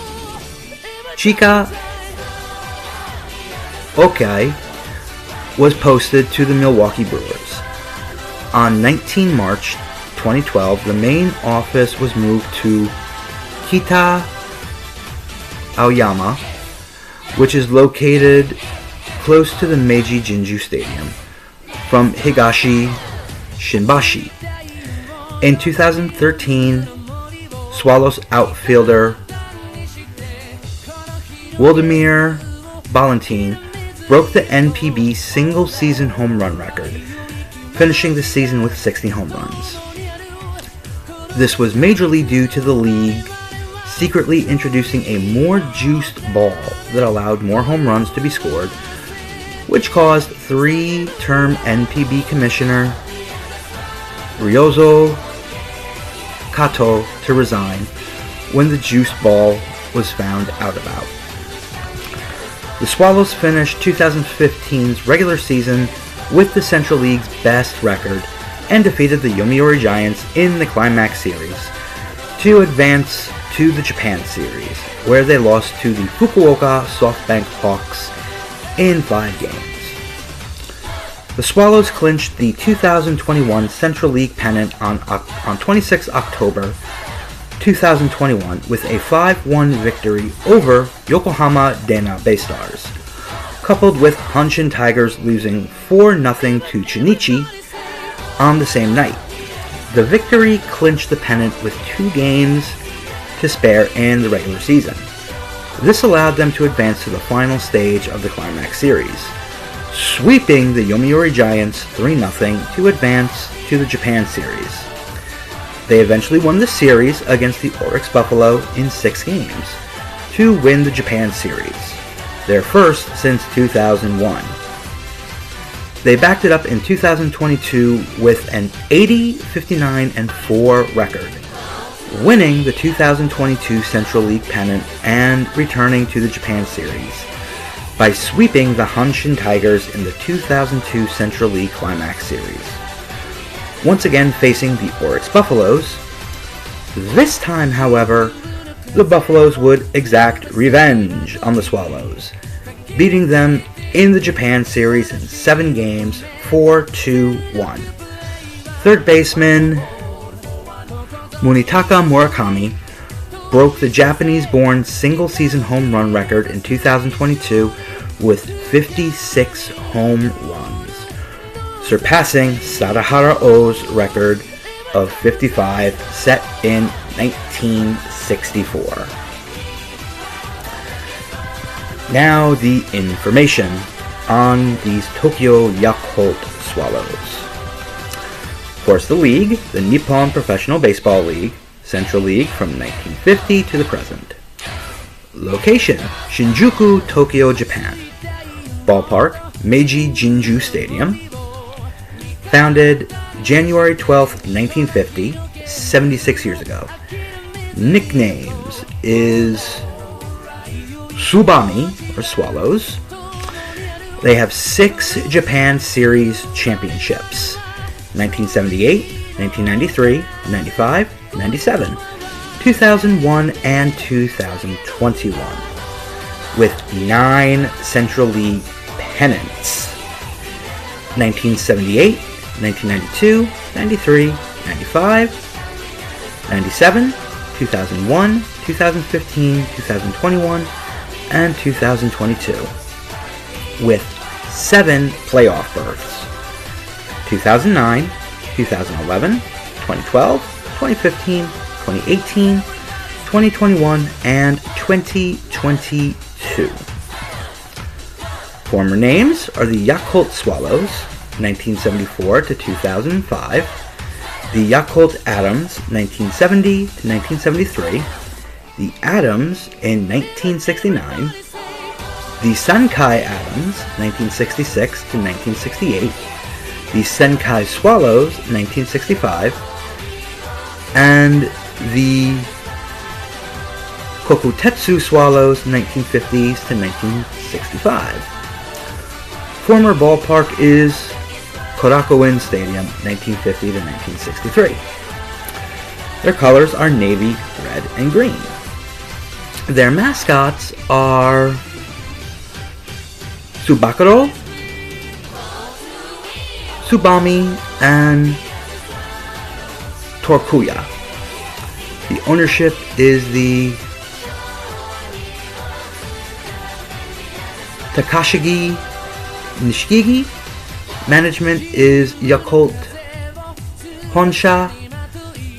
Okai was posted to the Milwaukee Brewers. On 19 March 2012, the main office was moved to Kita Aoyama, which is located close to the Meiji Jinju Stadium, from Higashi Shinbashi. In 2013, Swallows outfielder Wladimir Valentin broke the NPB single-season home run record, finishing the season with 60 home runs. This was majorly due to the league secretly introducing a more juiced ball that allowed more home runs to be scored, which caused 3-term NPB Commissioner Ryozo Kato to resign when the juiced ball was found out about. The Swallows finished 2015's regular season with the Central League's best record and defeated the Yomiuri Giants in the Climax Series to advance to the Japan Series, where they lost to the Fukuoka SoftBank Hawks in 5 games. The Swallows clinched the 2021 Central League pennant on 26 October 2021 with a 5-1 victory over Yokohama DeNA BayStars, coupled with Hanshin Tigers losing 4-0 to Chunichi on the same night. The victory clinched the pennant with 2 games to spare in the regular season. This allowed them to advance to the final stage of the Climax Series, sweeping the Yomiuri Giants 3-0 to advance to the Japan Series. They eventually won the series against the Oryx Buffalo in 6 games to win the Japan Series, their first since 2001. They backed it up in 2022 with an 80-59-4 record, winning the 2022 Central League pennant and returning to the Japan Series by sweeping the Hanshin Tigers in the 2002 Central League Climax Series. Once again facing the Oryx Buffaloes. This time, however, the Buffaloes would exact revenge on the Swallows, beating them in the Japan Series in 7 games, 4-1. Third baseman Munetaka Murakami broke the Japanese-born single-season home run record in 2022 with 56 home runs, surpassing Sadahara O's record of 55 set in 1964. Now the information on these Tokyo Yakult Swallows. Of course, the league, the Nippon Professional Baseball League, Central League from 1950 to the present. Location, Shinjuku, Tokyo, Japan. Ballpark, Meiji Jinju Stadium. Founded January 12, 1950, 76 years ago. Nicknames is Tsubami, or Swallows. They have 6 Japan Series championships. 1978, 1993, 95, 97, 2001, and 2021, with 9 Central League pennants. 1978, 1992, 93, 95, 97, 2001, 2015, 2021, and 2022, with 7 playoff berths. 2009, 2011, 2012, 2015, 2018, 2021, and 2022. Former names are the Yakult Swallows, 1974 to 2005, the Yakult Adams, 1970 to 1973, the Adams in 1969, the Sankai Adams, 1966 to 1968, the Senkai Swallows, 1965, and the Kokutetsu Swallows, 1950s to 1965. Former ballpark is Korakuen Stadium, 1950 to 1963. Their colors are navy, red, and green. Their mascots are Tsubakuro, Tsubami, and Torkuya. The ownership is the Takashigi Nishiki. Management is Yakult Honsha,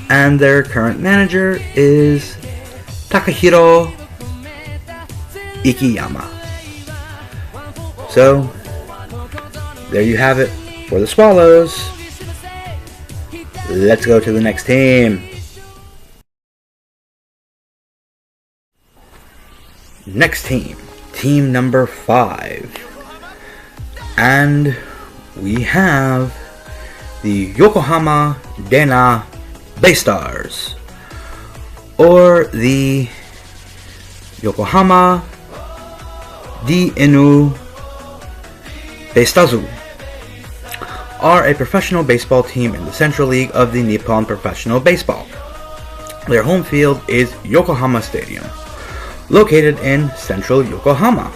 and their current manager is Takahiro Ikiyama. So, there you have it for the Swallows. Let's go to the next team. Next team, team number 5. And we have the Yokohama DeNA BayStars, or the Yokohama DeNA BayStars, are a professional baseball team in the Central League of the Nippon Professional Baseball. Their home field is Yokohama Stadium, located in central Yokohama.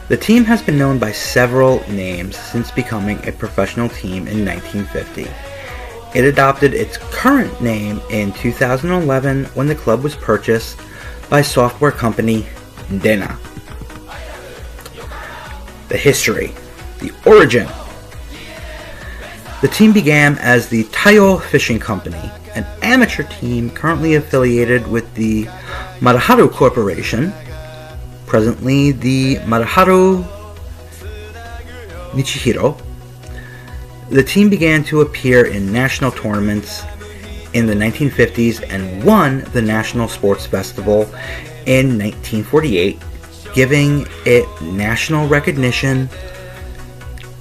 The team has been known by several names since becoming a professional team in 1950. It adopted its current name in 2011 when the club was purchased by software company DeNA. The history, the origin. The team began as the Toyo Fishing Company, an amateur team currently affiliated with the Maraharu Corporation, presently the Maraharu Nichihiro. The team began to appear in national tournaments in the 1950s and won the National Sports Festival in 1948, giving it national recognition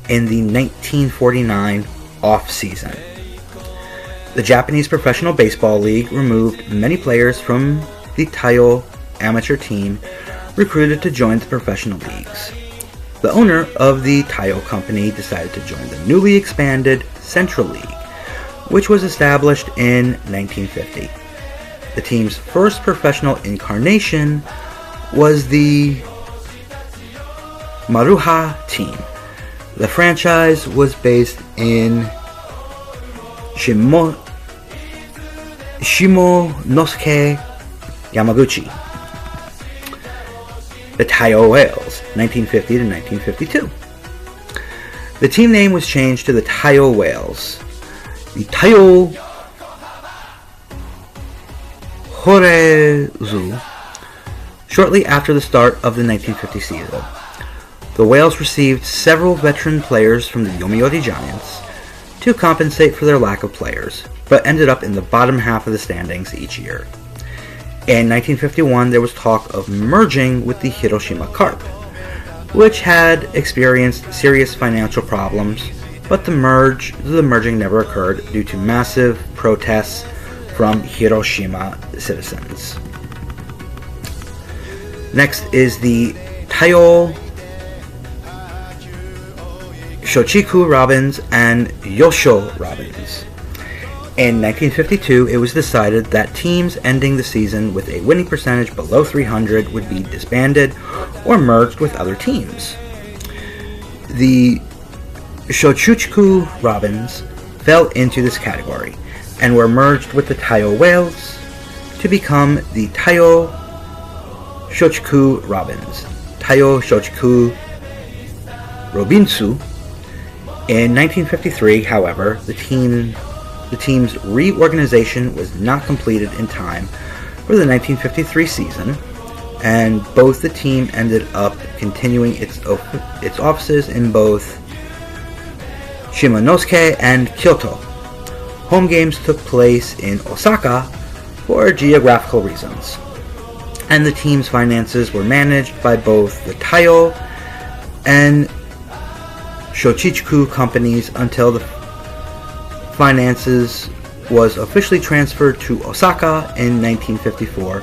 in the 1949 off-season. The Japanese Professional Baseball League removed many players from the Toyo amateur team recruited to join the professional leagues. The owner of the Toyo company decided to join the newly expanded Central League, which was established in 1950. The team's first professional incarnation was the Maruha team. The franchise was based in Shimonosuke, Yamaguchi. The Toyo Whales, 1950 to 1952. The team name was changed to the Toyo Whales. The Toyo Horezu shortly after the start of the 1950 season. The Whales received several veteran players from the Yomiuri Giants to compensate for their lack of players, but ended up in the bottom half of the standings each year. In 1951, there was talk of merging with the Hiroshima Carp, which had experienced serious financial problems, but the merging never occurred due to massive protests from Hiroshima citizens. Next is the Toyo Shochiku Robins and Yosho Robins. In 1952, it was decided that teams ending the season with a winning percentage below 300 would be disbanded or merged with other teams. The Shochiku Robins fell into this category and were merged with the Toyo Whales to become the Toyo Shochiku Robins, Toyo Shochiku Robinsu. In 1953, however, the team's reorganization was not completed in time for the 1953 season, and both the team ended up continuing its offices in both Shimonosuke and Kyoto. Home games took place in Osaka for geographical reasons, and the team's finances were managed by both the Toyo and Shochiku companies until the finances was officially transferred to Osaka in 1954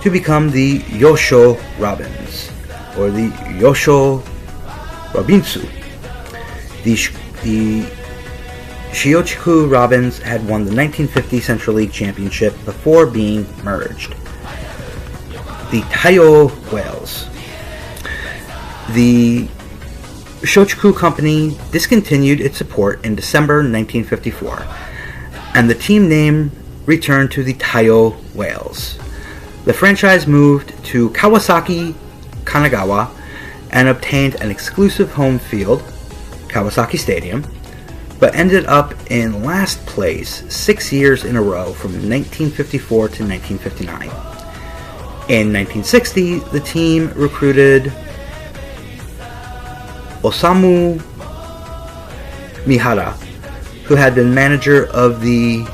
to become the Yosho Robins, or the Yosho Robinsu. The Shochiku Robins had won the 1950 Central League Championship before being merged. The Toyo Whales. The Shochiku Company discontinued its support in December 1954, and the team name returned to the Toyo Whales. The franchise moved to Kawasaki, Kanagawa, and obtained an exclusive home field, Kawasaki Stadium, but ended up in last place 6 years in a row from 1954 to 1959. In 1960, the team recruited Osamu Mihara, who had been manager of the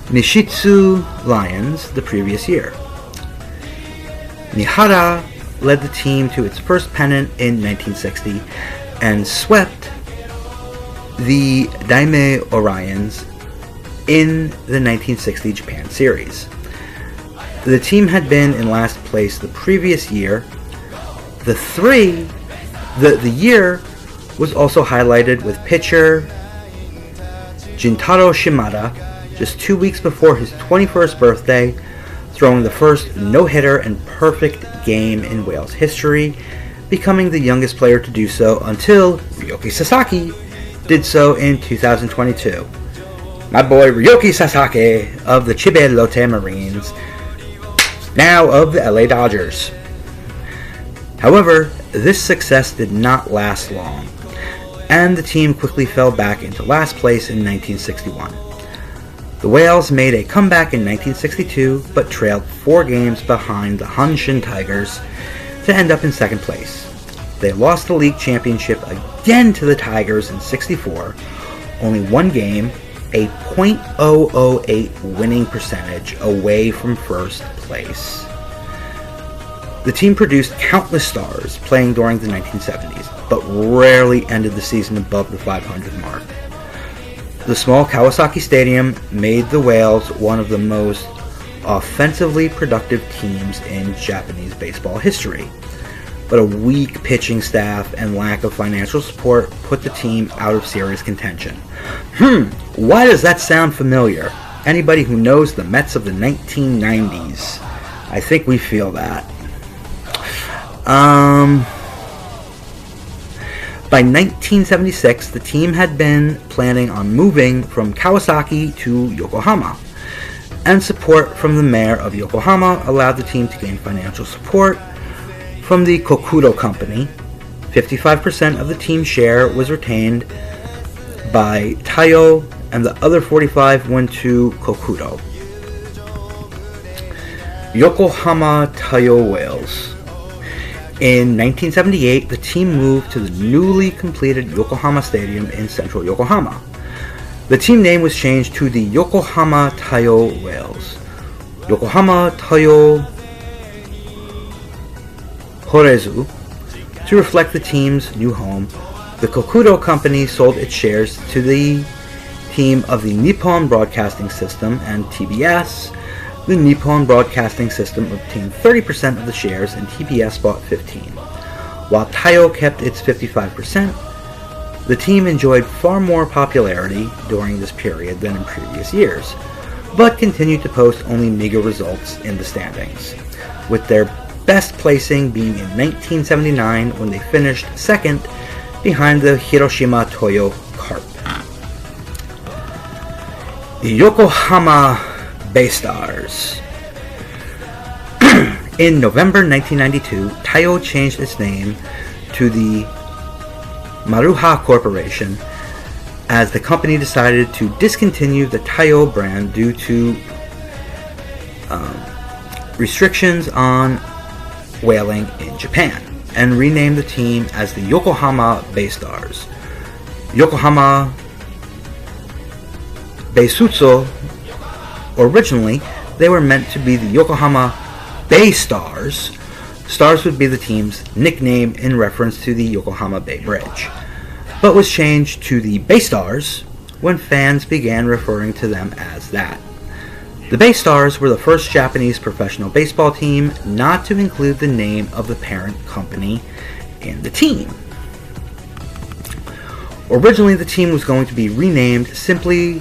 Nishitsu Lions the previous year. Mihara led the team to its first pennant in 1960 and swept the Daimei Orions in the 1960 Japan Series. The team had been in last place the previous year. The year was also highlighted with pitcher Jintaro Shimada just 2 weeks before his 21st birthday, throwing the first no-hitter and perfect game in Wales history, becoming the youngest player to do so until Ryoki Sasaki did so in 2022. My boy Ryoki Sasaki of the Chiba Lotte Marines, now of the LA Dodgers. However, this success did not last long, and the team quickly fell back into last place in 1961. The Whales made a comeback in 1962, but trailed 4 games behind the Hanshin Tigers to end up in second place. They lost the league championship again to the Tigers in 64, only 1 game, a .008 winning percentage away from first place. The team produced countless stars playing during the 1970s, but rarely ended the season above the 500 mark. The small Kawasaki Stadium made the Whales one of the most offensively productive teams in Japanese baseball history, but a weak pitching staff and lack of financial support put the team out of serious contention. Why does that sound familiar? Anybody who knows the Mets of the 1990s, I think we feel that. By 1976, the team had been planning on moving from Kawasaki to Yokohama, and support from the mayor of Yokohama allowed the team to gain financial support from the Kokudo Company. 55% of the team share was retained by Toyo, and the other 45% went to Kokudo. Yokohama Toyo Whales. In 1978, the team moved to the newly completed Yokohama Stadium in central Yokohama. The team name was changed to the Yokohama Toyo Whales. Yokohama Toyo Horezu. To reflect the team's new home, the Kokudo Company sold its shares to the team of the Nippon Broadcasting System and TBS. The Nippon Broadcasting System obtained 30% of the shares and TBS bought 15%. While Toyo kept its 55%, the team enjoyed far more popularity during this period than in previous years, but continued to post only meager results in the standings, with their best placing being in 1979 when they finished second behind the Hiroshima Toyo Carp. The Yokohama BayStars. In November 1992, Toyo changed its name to the Maruha Corporation as the company decided to discontinue the Toyo brand due to restrictions on whaling in Japan, and renamed the team as the Yokohama BayStars. Yokohama Baysutsu. Originally, they were meant to be the Yokohama BayStars. Stars would be the team's nickname in reference to the Yokohama Bay Bridge, but was changed to the BayStars when fans began referring to them as that. The BayStars were the first Japanese professional baseball team not to include the name of the parent company in the team. Originally, the team was going to be renamed simply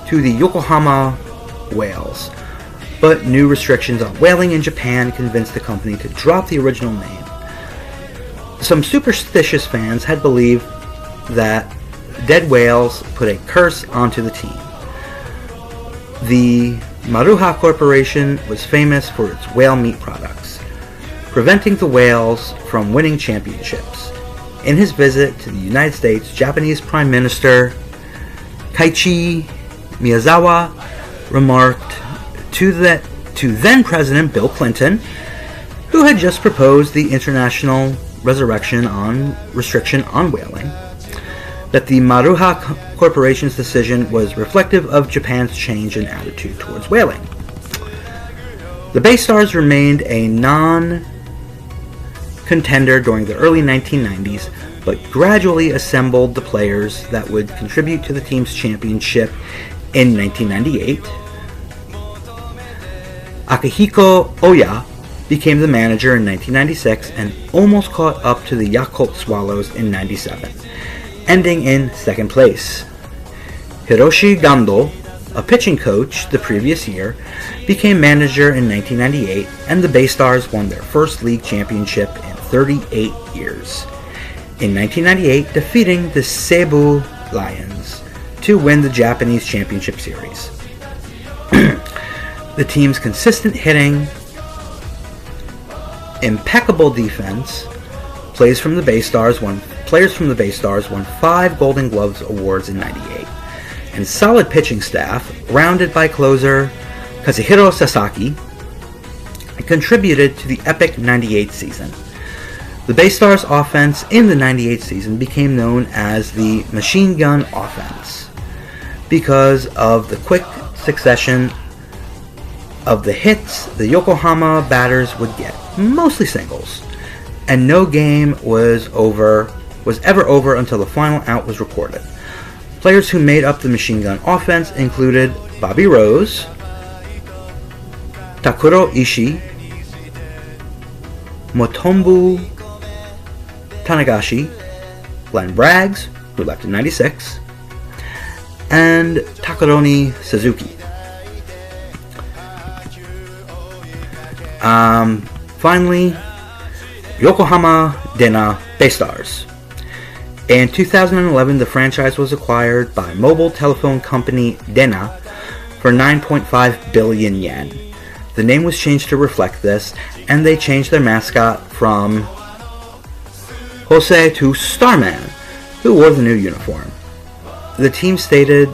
to the Yokohama Whales, but new restrictions on whaling in Japan convinced the company to drop the original name. Some superstitious fans had believed that dead whales put a curse onto the team. The Maruha Corporation was famous for its whale meat products, preventing the Whales from winning championships. In his visit to the United States, Japanese Prime Minister Keiichi Miyazawa remarked to then President Bill Clinton, who had just proposed the international restriction on whaling, that the Maruha Corporation's decision was reflective of Japan's change in attitude towards whaling. The BayStars remained a non-contender during the early 1990s, but gradually assembled the players that would contribute to the team's championship in 1998. Akihiko Oya became the manager in 1996 and almost caught up to the Yakult Swallows in 97, ending in second place. Hiroshi Gando, a pitching coach the previous year, became manager in 1998, and the BayStars won their first league championship in 38 years. In 1998, defeating the Cebu Lions to win the Japanese Championship Series. The team's consistent hitting, impeccable defense, players from the BayStars won 5 Golden Gloves awards in '98, and solid pitching staff, rounded by closer Kazuhiro Sasaki, contributed to the epic '98 season. The BayStars offense in the '98 season became known as the Machine Gun Offense because of the quick succession of the hits the Yokohama batters would get, mostly singles, and no game was ever over until the final out was recorded. Players who made up the Machine Gun Offense included Bobby Rose, Takuro Ishii, Motobu Tanagashi, Glenn Braggs, who left in '96, and Takaroni Suzuki. Finally, Yokohama DeNA BayStars. In 2011, the franchise was acquired by mobile telephone company DeNA for 9.5 billion yen. The name was changed to reflect this, and they changed their mascot from Jose to Starman, who wore the new uniform. The team started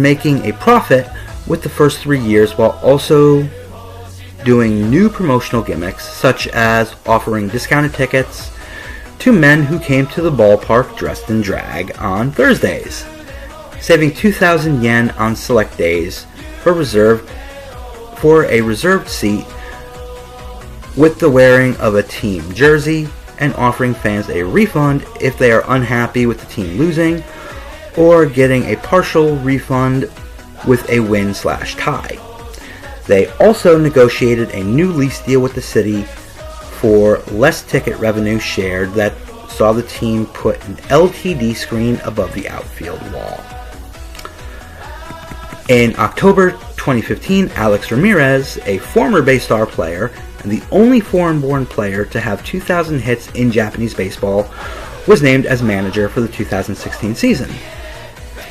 making a profit with the first 3 years, while also doing new promotional gimmicks, such as offering discounted tickets to men who came to the ballpark dressed in drag on Thursdays, saving 2,000 yen on select days for a reserved seat with the wearing of a team jersey, and offering fans a refund if they are unhappy with the team losing, or getting a partial refund with a win/tie. They also negotiated a new lease deal with the city for less ticket revenue shared that saw the team put an LTD screen above the outfield wall. In October 2015, Alex Ramirez, a former BayStar player and the only foreign-born player to have 2,000 hits in Japanese baseball, was named as manager for the 2016 season.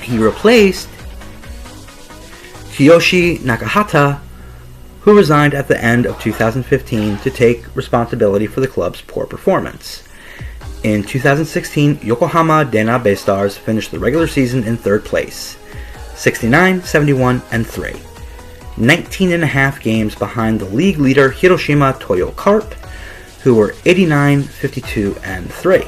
He replaced Kiyoshi Nakahata, who resigned at the end of 2015 to take responsibility for the club's poor performance. In 2016, Yokohama DeNA BayStars finished the regular season in third place, 69, 71, and 3. 19.5 games behind the league leader Hiroshima Toyo Carp, who were 89, 52, and 3.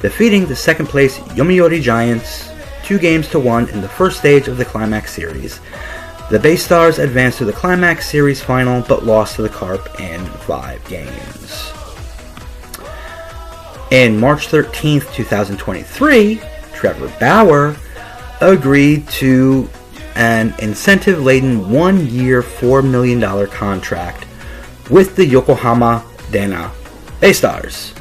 Defeating the second place Yomiuri Giants 2-1 in the first stage of the Climax Series, the BayStars advanced to the Climax Series final but lost to the Carp in 5 games. In March 13th, 2023, Trevor Bauer agreed to an incentive-laden 1-year $4 million contract with the Yokohama DeNA BayStars.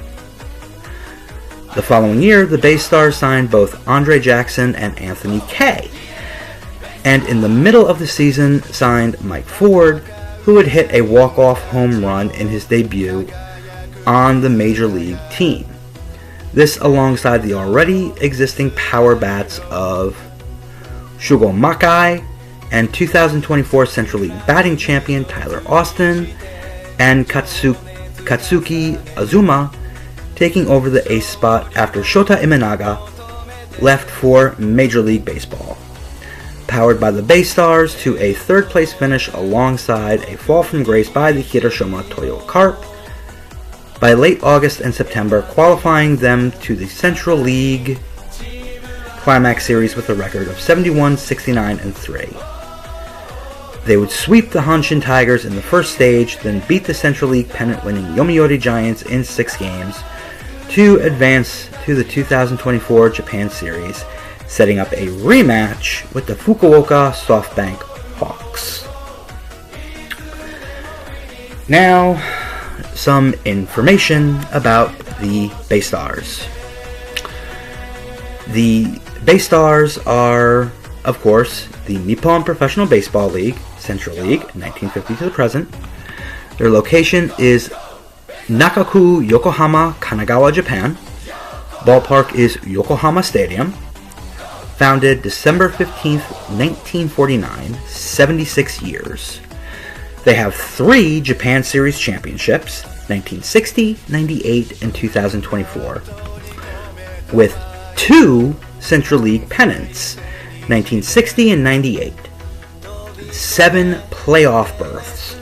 The following year, the BayStars signed both Andre Jackson and Anthony Kay, and in the middle of the season signed Mike Ford, who had hit a walk-off home run in his debut on the Major League team. This alongside the already existing power bats of Shugo Makai and 2024 Central League batting champion Tyler Austin and Katsuki Azuma, taking over the ace spot after Shota Imanaga left for Major League Baseball. Powered by the BayStars to a third-place finish alongside a fall from grace by the Hiroshima Toyo Carp by late August and September, qualifying them to the Central League Climax Series with a record of 71, 69, and 3. They would sweep the Hanshin Tigers in the first stage, then beat the Central League pennant-winning Yomiuri Giants in 6 games to advance to the 2024 Japan Series, setting up a rematch with the Fukuoka SoftBank Hawks. Now, some information about the BayStars. The BayStars are, of course, the Nippon Professional Baseball League, Central League, 1950 to the present. Their location is Nakaku, Yokohama, Kanagawa, Japan. Ballpark is Yokohama Stadium. Founded December 15th, 1949, 76 years. They have 3 Japan Series championships, 1960, 98, and 2024, with 2 Central League pennants, 1960 and 98, 7 playoff berths,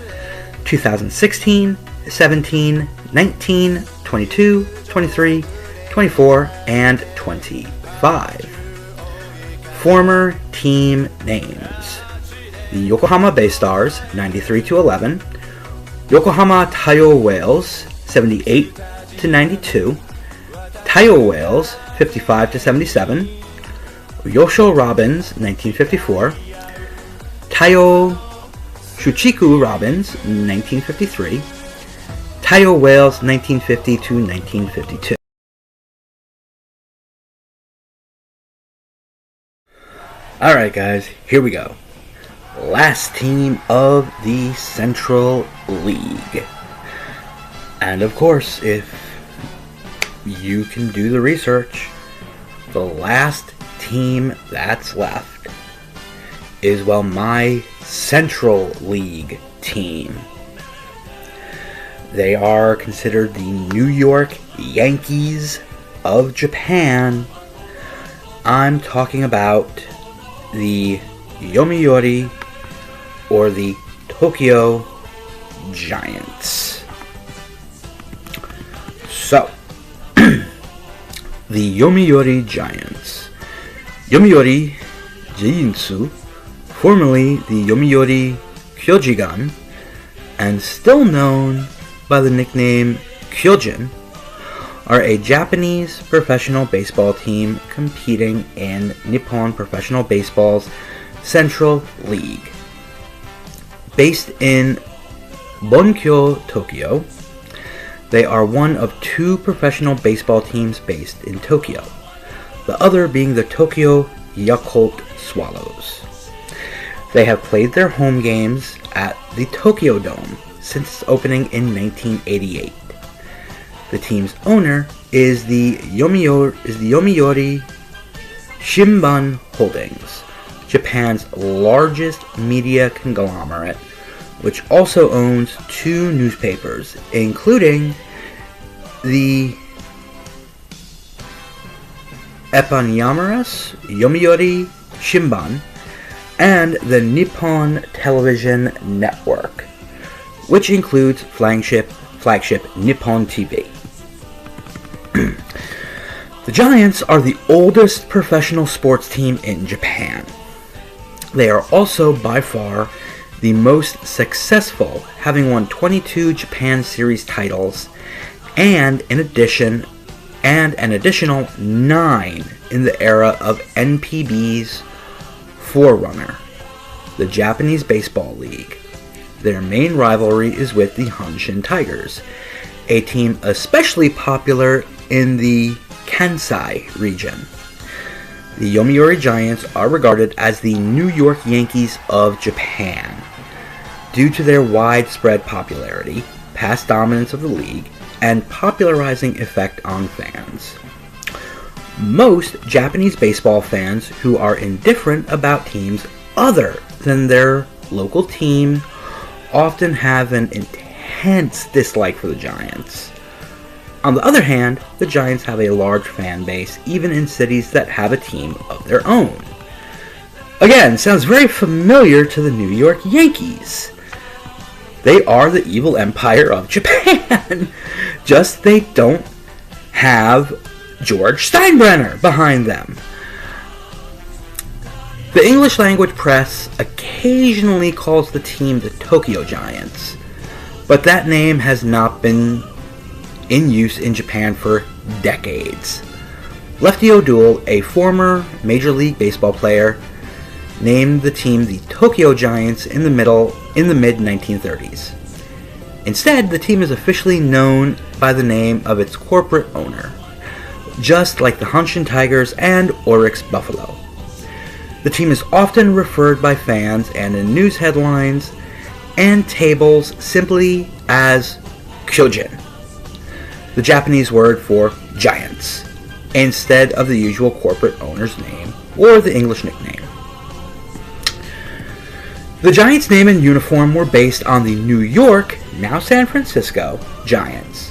2016, 17, 19, 22, 23, 24, and 25. Former team names: the Yokohama BayStars, 93 to 11, Yokohama Toyo Whales, 78 to 92, Toyo Whales, 55 to 77, Yosho Robins, 1954, Toyo Shuchiku Robins, 1953, Toyo Whales, 1950 to 1952. Alright guys, here we go. Last team of the Central League. And of course, if you can do the research, the last team that's left is, well, my Central League team. They are considered the New York Yankees of Japan. I'm talking about the Yomiuri or the Tokyo Giants. So, the Yomiuri Giants. Yomiuri Giants, formerly the Yomiuri Kyojigan, and still known by the nickname Kyojin, are a Japanese professional baseball team competing in Nippon Professional Baseball's Central League. Based in Bunkyo, Tokyo, they are one of 2 professional baseball teams based in Tokyo, the other being the Tokyo Yakult Swallows. They have played their home games at the Tokyo Dome since its opening in 1988. The team's owner is the Yomiuri Shimbun Holdings, Japan's largest media conglomerate, which also owns 2 newspapers, including the Eponymous Yomiuri Shimbun and the Nippon Television Network, which includes flagship Nippon TV. The Giants are the oldest professional sports team in Japan. They are also by far the most successful, having won 22 Japan Series titles and an additional 9 in the era of NPB's forerunner, the Japanese Baseball League. Their main rivalry is with the Hanshin Tigers, a team especially popular in the Kansai region. The Yomiuri Giants are regarded as the New York Yankees of Japan due to their widespread popularity, past dominance of the league, and popularizing effect on fans. Most Japanese baseball fans who are indifferent about teams other than their local team often have an intense dislike for the Giants. On the other hand, the Giants have a large fan base even in cities that have a team of their own. Again, sounds very familiar to the New York Yankees. They are the evil empire of Japan. Just they don't have George Steinbrenner behind them. The English language press occasionally calls the team the Tokyo Giants, but that name has not been in use in Japan for decades. Lefty O'Doul, a former Major League Baseball player, named the team the Tokyo Giants in the mid-1930s. Instead, the team is officially known by the name of its corporate owner, just like the Hanshin Tigers and Oryx Buffalo. The team is often referred by fans and in news headlines and tables simply as Kyojin, the Japanese word for giants, instead of the usual corporate owner's name or the English nickname. The Giants' name and uniform were based on the New York, now San Francisco, Giants.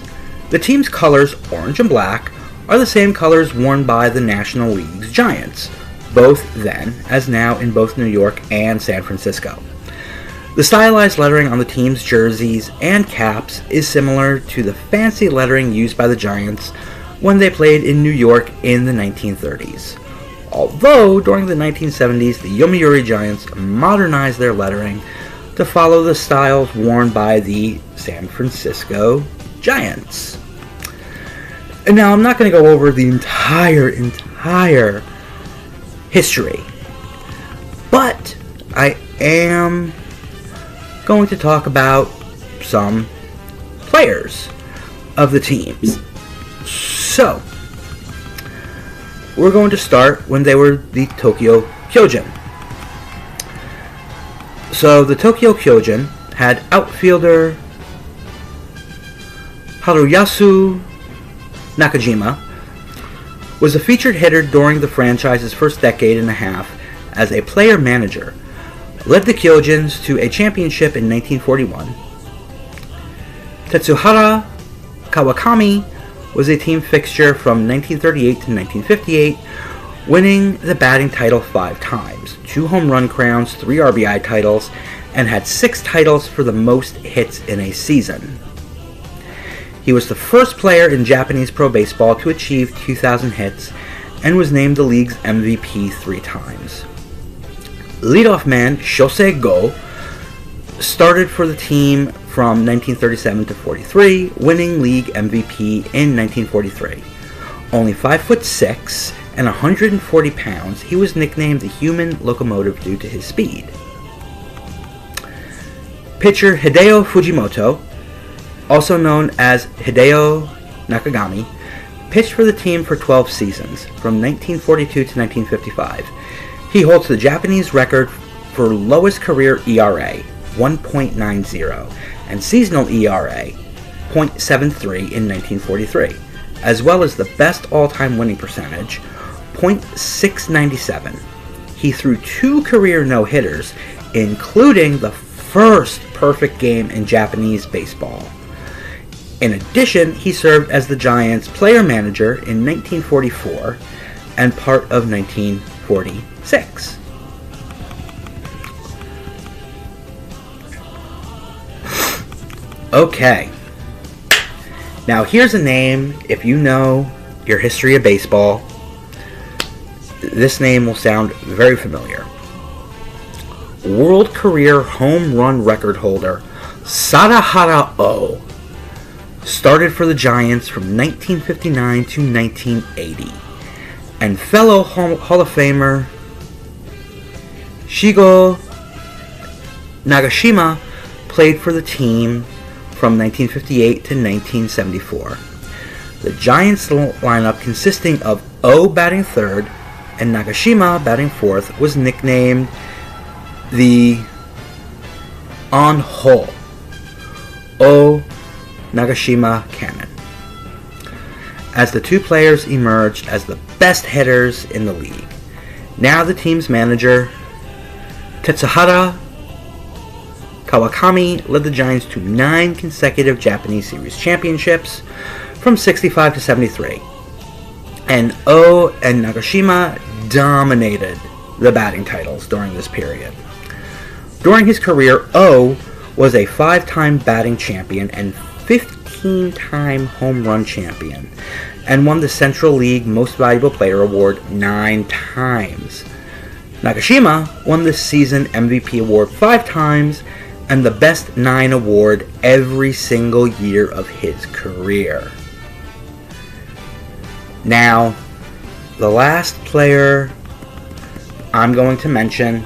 The team's colors, orange and black, are the same colors worn by the National League's Giants, both then as now in both New York and San Francisco. The stylized lettering on the team's jerseys and caps is similar to the fancy lettering used by the Giants when they played in New York in the 1930s. Although, during the 1970s, the Yomiuri Giants modernized their lettering to follow the styles worn by the San Francisco Giants. And now, I'm not going to go over the entire history, but I am going to talk about some players of the teams. So, we're going to start when they were the Tokyo Kyojin. So the Tokyo Kyojin had outfielder Haruyasu Nakajima, was a featured hitter during the franchise's first decade and a half as a player-manager, led the Kyojins to a championship in 1941. Tetsuhara Kawakami was a team fixture from 1938 to 1958, winning the batting title 5 times, 2 home run crowns, 3 RBI titles, and had 6 titles for the most hits in a season. He was the first player in Japanese pro baseball to achieve 2,000 hits and was named the league's MVP 3 times. Leadoff man Shosei Go started for the team from 1937 to 43, winning league MVP in 1943. Only 5'6" and 140 pounds, he was nicknamed the human locomotive due to his speed. Pitcher Hideo Fujimoto, also known as Hideo Nakagami, pitched for the team for 12 seasons, from 1942 to 1955. He holds the Japanese record for lowest career ERA, 1.90, and seasonal ERA, 0.73 in 1943, as well as the best all-time winning percentage, .697. He threw 2 career no-hitters, including the first perfect game in Japanese baseball. In addition, he served as the Giants' player-manager in 1944 and part of 1946. Okay, now here's a name, if you know your history of baseball, this name will sound very familiar. World career home run record holder Sadahara O started for the Giants from 1959 to 1980, and fellow Hall of Famer Shigo Nagashima played for the team from 1958 to 1974. The Giants lineup, consisting of O batting third and Nagashima batting fourth, was nicknamed the On-Hole O Nagashima Cannon, as the 2 players emerged as the best hitters in the league. Now the team's manager, Tetsuhara Kawakami, led the Giants to 9 consecutive Japanese Series championships from 65 to 73. And O and Nagashima dominated the batting titles during this period. During his career, O was a 5-time batting champion and 15-time home run champion, and won the Central League Most Valuable Player Award 9 times. Nagashima won the season MVP award 5 times, and the Best 9 award every single year of his career. Now, the last player I'm going to mention,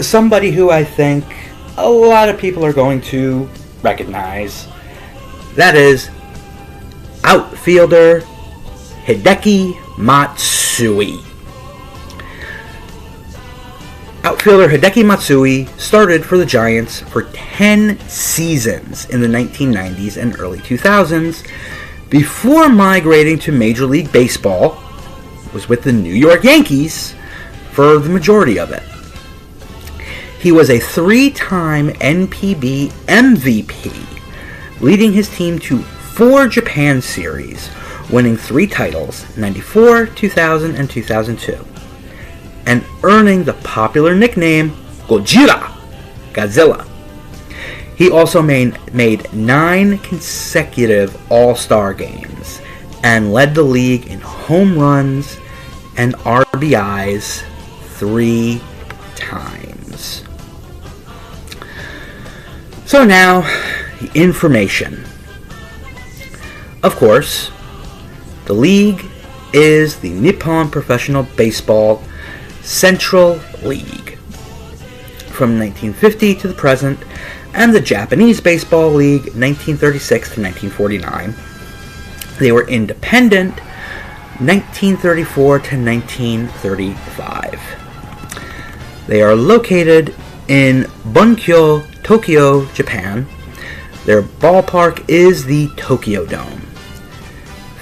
somebody who I think a lot of people are going to recognize. That is outfielder Hideki Matsui. Outfielder Hideki Matsui started for the Giants for 10 seasons in the 1990s and early 2000s before migrating to Major League Baseball. Was with the New York Yankees for the majority of it. He was a 3-time NPB MVP, leading his team to 4 Japan series, winning 3 titles, 94, 2000, and 2002. And earning the popular nickname Godzilla. He also made 9 consecutive All-Star games and led the league in home runs and RBIs 3 times. So now, the information. Of course, the league is the Nippon Professional Baseball Central League from 1950 to the present, and the Japanese Baseball League 1936 to 1949. They were independent 1934 to 1935. They are located in Bunkyo, Tokyo, Japan. Their ballpark is the Tokyo Dome.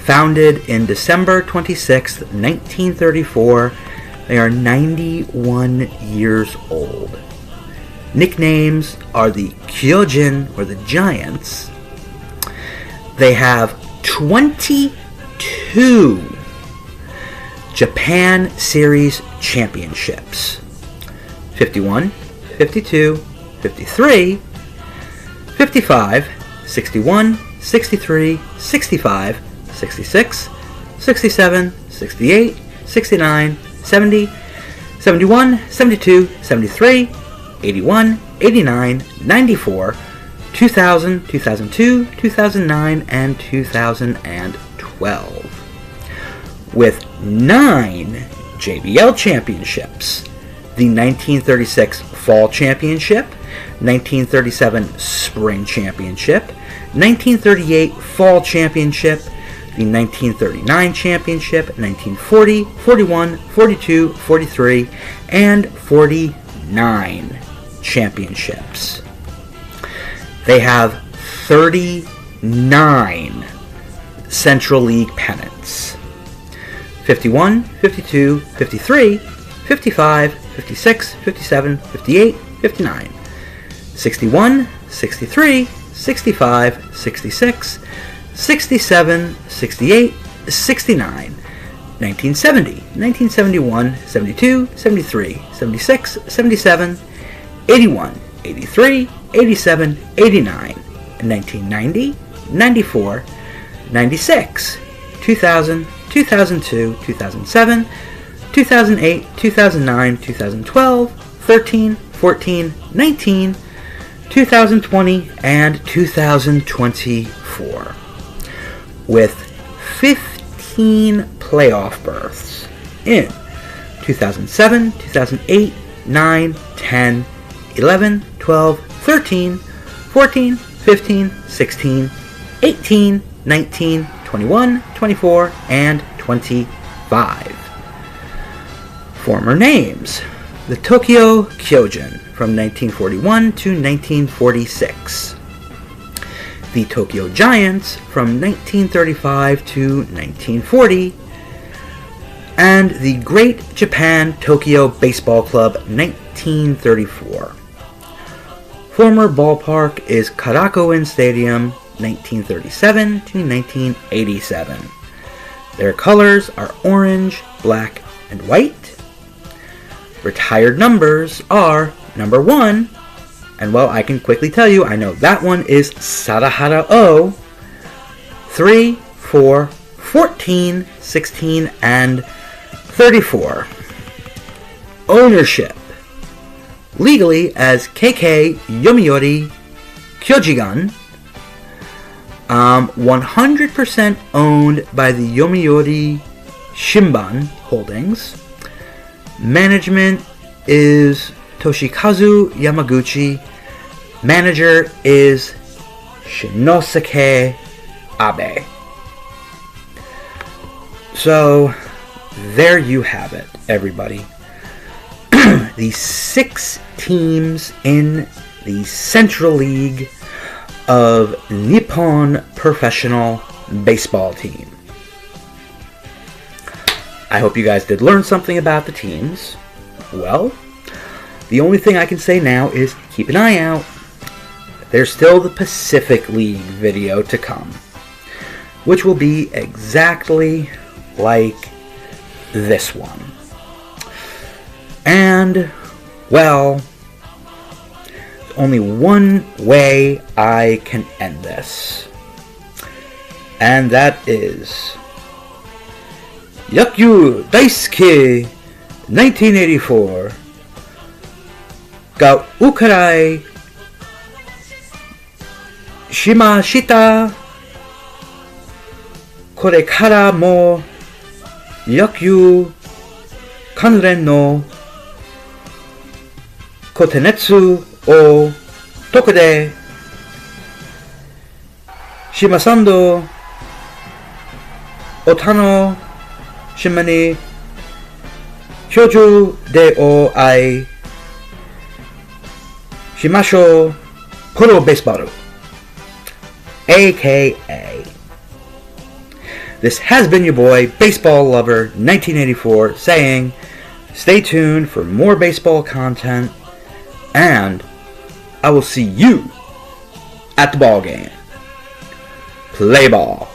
Founded in December 26, 1934, they are 91 years old. Nicknames are the Kyojin, or the Giants. They have 22 Japan Series championships. 51, 52, 53, 55, 61, 63, 65, 66, 67, 68, 69, 70, 71, 72, 73, 81, 89, 94, 2000, 2002, 2009, and 2012. With 9 JBL championships. The 1936 Fall Championship, 1937 Spring Championship, 1938 Fall Championship, the 1939 Championship, 1940, 41, 42, 43, and 49 championships. They have 39 Central League pennants. 51, 52, 53, 55, 56, 57, 58, 59, 61, 63, 65, 66, 67, 68, 69, 1970, 1971, 72, 73, 76, 77, 81, 83, 87, 89, 1990, 94, 96, 2000, 2002, 2007, 2008, 2009, 2012, 13, 14, 19, 2020, and 2024. With 15 playoff berths in 2007, 2008, 9, 10, 11, 12, 13, 14, 15, 16, 18, 19, 21, 24, and 25. Former names: the Tokyo Kyojin from 1941 to 1946. The Tokyo Giants from 1935 to 1940. And the Great Japan Tokyo Baseball Club 1934. Former ballpark is Karakuen Stadium 1937 to 1987. Their colors are orange, black, and white. Retired numbers are number 1, and well, I can quickly tell you, I know that one is Sarahara O, 3, 4, 14, 16, and 34. Ownership. Legally as KK Yomiuri Giants. 100% owned by the Yomiuri Shimbun Holdings. Management is Toshikazu Yamaguchi. Manager is Shinosuke Abe. So, there you have it, everybody. The 6 teams in the Central League of Nippon Professional Baseball Team. I hope you guys did learn something about the teams. Well, the only thing I can say now is keep an eye out. There's still the Pacific League video to come, which will be exactly like this one. And, well, there's only one way I can end this. And that is Yakult Daisuke 1984 ga ukurai shimashita. Korekara mo yakyū kanren no kotenetsu o tokude shimasando otano shimani kyōju de o ai shimashou puro baseball, aka. This has been your boy, Baseball Lover 1984, saying, stay tuned for more baseball content, and I will see you at the ball game. Play ball.